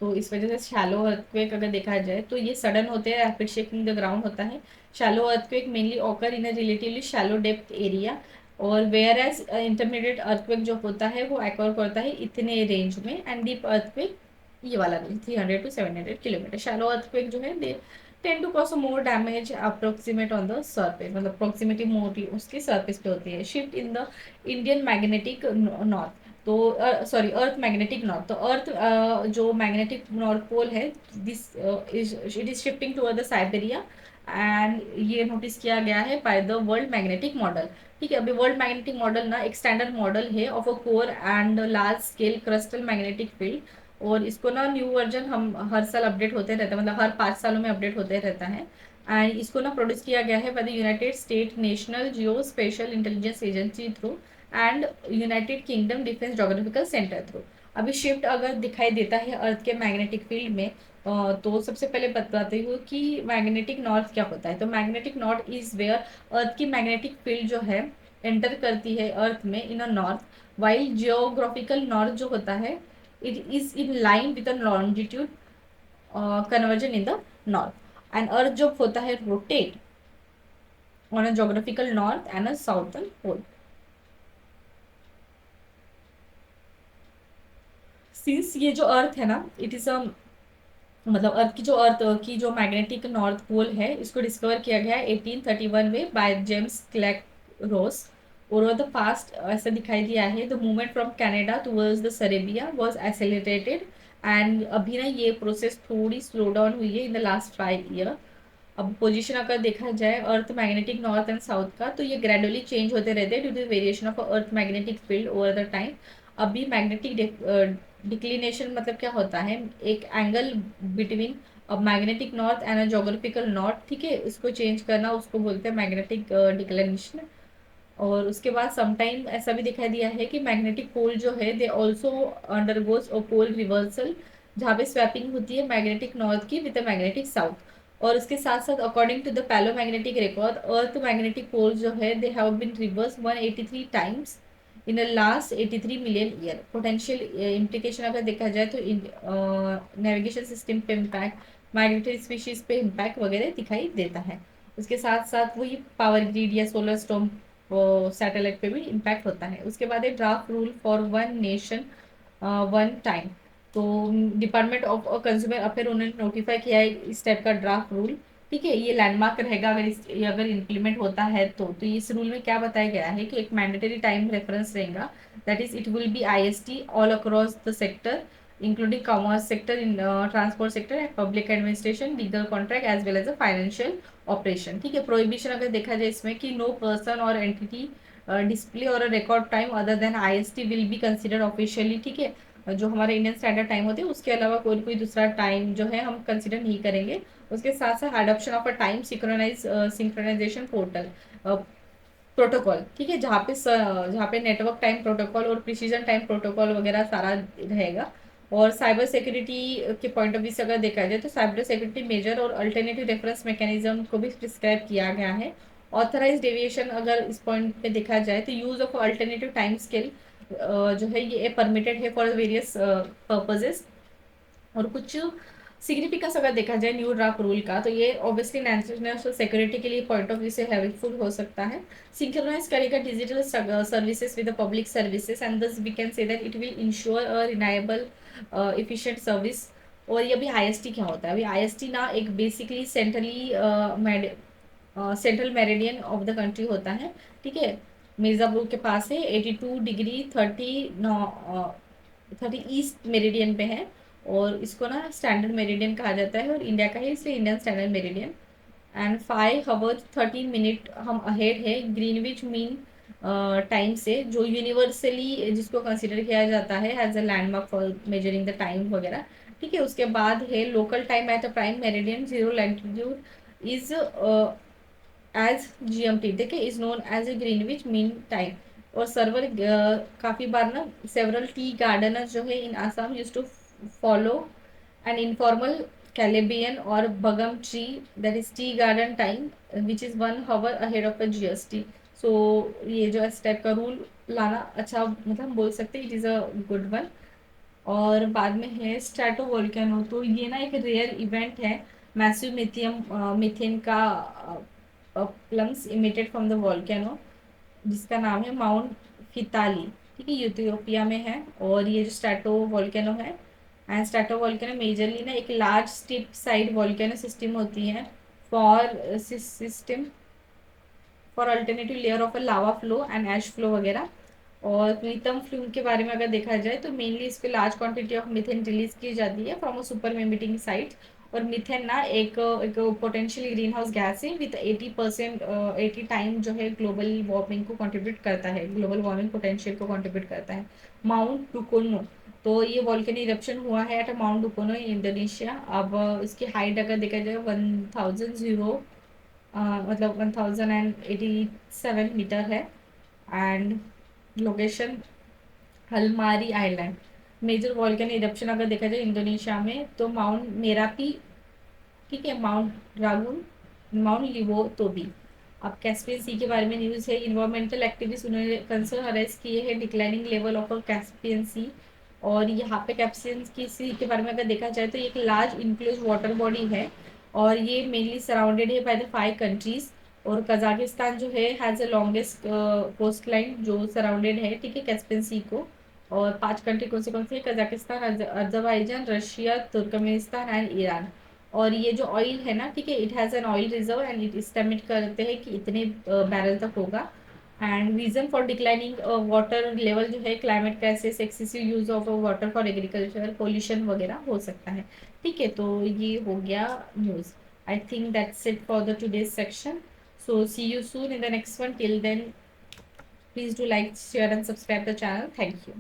तो इस वजह से शैलो अर्थक्वेक अगर देखा जाए तो ये सडन होते हैं, रैपिड शेकिंग द ग्राउंड होता है। Shallow earthquake mainly occur in a relatively shallow depth area, और वेयर एज इंटरमीडिएट अर्थक्वेक जो होता है वो एक्वर करता है इतने रेंज में, एंड डीप अर्थक्वेक ये वाला range 300 to 700 kilometre. Shallow earthquake जो है they tend to cause more damage approximate on the surface, मतलब अप्रोक्सीमेटली मोर उसकी सर्फेस पे होती है। Shift in the Indian magnetic north, तो सॉरी अर्थ मैग्नेटिक नॉर्थ, तो अर्थ जो मैग्नेटिक नॉर्थ पोल है this it is shifting toward the Siberia, and ये नोटिस किया गया है by the world magnetic model, ठीक है। अभी वर्ल्ड मैग्नेटिक मॉडल ना एक स्टैंडर्ड मॉडल है of a core and large scale crystal magnetic field, और इसको ना न्यू वर्जन हम हर साल अपडेट होते रहता है, मतलब हर 5 सालों में अपडेट होते रहता है। एंड इसको ना प्रोड्यूस किया गया है by the United state national Jio special intelligence agency through and United kingdom defence geographical centre through. अभी शिफ्ट अगर दिखाई देता है अर्थ के मैग्नेटिक फील्ड में, तो सबसे पहले बताती हूँ कि मैग्नेटिक नॉर्थ क्या होता है। तो मैग्नेटिक नॉर्थ इज वेयर अर्थ की मैग्नेटिक फील्ड जो है एंटर करती है अर्थ में in a north, while geographical north जो होता है it is in line with longitude convergence in the north, and earth जो होता है rotate on a geographical north and a southern pole. Since ये जो अर्थ है ना इट इज अ, मतलब अर्थ की जो मैग्नेटिक नॉर्थ पोल है इसको डिस्कवर किया गया है 1831 में by James Clark Ross. Over the past ऐसा दिखाई दिया है the movement from Canada towards the सरेबिया वाज एक्सेलरेटेड, एंड अभी ना ये प्रोसेस थोड़ी स्लो डाउन हुई है इन द लास्ट 5 ईयर। अब पोजीशन अगर देखा जाए earth magnetic north and south का, तो ये ग्रेजुअली चेंज होते रहते हैं due to variation of earth magnetic field over the time. अभी मैग्नेटिक डिक्लिनेशन मतलब क्या होता है, एक एंगल बिटवीन अब magnetic north and geographical north, ठीक है, इसको चेंज करना उसको बोलते हैं मैग्नेटिक डिक्लिनेशन। और उसके बाद समटाइम ऐसा भी दिखाई दिया है कि मैग्नेटिक पोल जो है they also undergoes a pole reversal, जहाँ पे स्वैपिंग होती है मैग्नेटिक नॉर्थ की विद मैग्नेटिक साउथ। और उसके साथ साथ according to the palaeo magnetic record earth magnetic pole जो है they have been reverse 183 times in last 83 million year. Potential implication अगर देखा जाए तो नेविगेशन सिस्टम पे इम्पैक्ट, माइग्रेटरी स्पीशीज पे इम्पैक्ट वगैरह दिखाई देता है। उसके साथ साथ वही पावर ग्रिड या सोलर स्टॉर्म सैटेलाइट पे भी इम्पैक्ट होता है। उसके बाद है draft rule for one nation one time. तो डिपार्टमेंट ऑफ कंज्यूमर अफेयर उन्होंने नोटिफाई किया है इस टाइप का ड्राफ्ट रूल। ठीक है, ये लैंडमार्क रहेगा अगर ये अगर इम्प्लीमेंट होता है तो इस रूल में क्या बताया गया है कि एक मैंडेटरी टाइम रेफरेंस रहेगा, that is it will be IST all across the sector including commerce sector, in transport sector, public administration, legal contract as well as a financial operation. ठीक है, प्रोहिबिशन अगर देखा जाए इसमें कि नो पर्सन और एंटिटी डिस्प्ले और record time other than IST will be considered officially. ठीक है, जो हमारे इंडियन स्टैंडर्ड टाइम होते हैं उसके अलावा कोई दूसरा टाइम जो है हम कंसिडर नहीं करेंगे। उसके साथ साथ adoption of a time synchronization portal protocol. ठीक है, जहाँ पे नेटवर्क टाइम प्रोटोकॉल और प्रिसीजन टाइम प्रोटोकॉल वगैरह सारा रहेगा। और साइबर सिक्योरिटी के पॉइंट ऑफ व्यू से अगर देखा जाए तो साइबर सिक्योरिटी मेजर और अल्टरनेटिव रेफरेंस मैकेनिज्म को भी प्रिस्क्राइब किया गया है। ऑथराइज डेविएशन अगर इस पॉइंट पे देखा जाए तो use of alternative time scale जो है ये परमिटेड है फॉर वेरियस पर्पजेस। और कुछ सिग्निफिकेंस अगर देखा जाए न्यू ड्राफ्ट रूल का तो ये ऑब्वियसली नेशनल सिक्योरिटी के लिए पॉइंट ऑफ व्यू से हेल्पफुल हो सकता है। सिंक्रोनाइज करेगा digital services with public services and this we can say that it will ensure a reliable efficient service. और ये अभी आईएसटी क्या होता है? अभी आईएसटी ना एक basically central meridian of the country होता है। ठीक है, मिर्ज़ापुर के पास है, 82 डिग्री 30 ईस्ट मेरिडियन पे है। और इसको ना स्टैंडर्ड मेरिडियन कहा जाता है और इंडिया का है इसलिए Indian standard meridian. And 5 hours 13 minute हम अहेड है ग्रीनविच मीन टाइम से, जो यूनिवर्सली जिसको कंसिडर किया जाता है as a landmark for measuring the time वगैरह। ठीक है, उसके बाद है local time at a prime meridian zero latitude is as GMT. देखिए is known as a Greenwich mean time. और सर्वर काफ़ी बार ना सेवरल टी गार्डनर्स जो है in Assam use to follow an informal कैलेबियन और बगम tree that is tea garden time which is 1 hour ahead of a GST. So ये जो इस टाइप का रूल लाना अच्छा, मतलब बोल सकते हैं it is a good one. और बाद में है स्ट्रैटो वोल्केनो। तो ये ना एक रेयर इवेंट है, मैसिव मीथेन का plums emitted from the volcano जिसका नाम है माउंट फिताली। ठीक है, यूथियोपिया में है। और ये जो स्ट्रैटो वोल्केनो है, एंड स्ट्रैटो वोल्केनो मेजरली ना एक large steep side volcano system होती है for system for alternative layer of a lava flow and ash flow वगैरह। और प्रीतम फ्लूम के बारे में अगर देखा जाए तो मेनली इस पे large quantity of methane release की जाती है from a super emitting site. और मीथेन ना एक पोटेंशियल ग्रीन हाउस गैस है विथ 80% 80 टाइम जो है ग्लोबल वार्मिंग को कंट्रीब्यूट करता है, ग्लोबल वार्मिंग पोटेंशियल को कंट्रीब्यूट करता है। माउंट डुकोनो, तो ये वॉल्केनो इरप्शन हुआ है at Mount Dukono in Indonesia. अब इसकी हाइट अगर देखा जाए 1087 मीटर है। And location Halmahera island. Major volcano eruption अगर देखा जाए इंडोनेशिया में तो माउंट मेरापी, ठीक है, माउंट रागुन, माउंट लिवो तोबी। अब कैस्पियन सी के बारे में न्यूज़ है, इन्वायरमेंटल एक्टिविस्ट उन्होंने कंसर्न अरेज किए हैं डिक्लाइनिंग लेवल ऑफ कैस्पियन सी। और यहाँ पे कैस्पियन की सी के बारे में अगर देखा जाए तो ये एक लार्ज इनक्लोज वाटर बॉडी है और ये मेनली सराउंडेड है बाय द 5 कंट्रीज। और कजाकिस्तान जो है has a longest coast line जो सराउंडेड है, ठीक है, कैस्पियन सी को। और 5 कंट्री कौन से है? Kazakhstan, Azerbaijan, Russia, Turkmenistan and Iran. और ये जो ऑयल है ना, ठीक है, it has an oil reserve and it estimate करते हैं कि इतने बैरल तक होगा। And reason for declining water level जो है climate crisis, excessive use of water for agriculture, pollution वगैरह हो सकता है। ठीक है, तो ये हो गया news. I think that's it for the today's section. So see you soon in the next one. Till then please do like share and subscribe the channel. Thank you.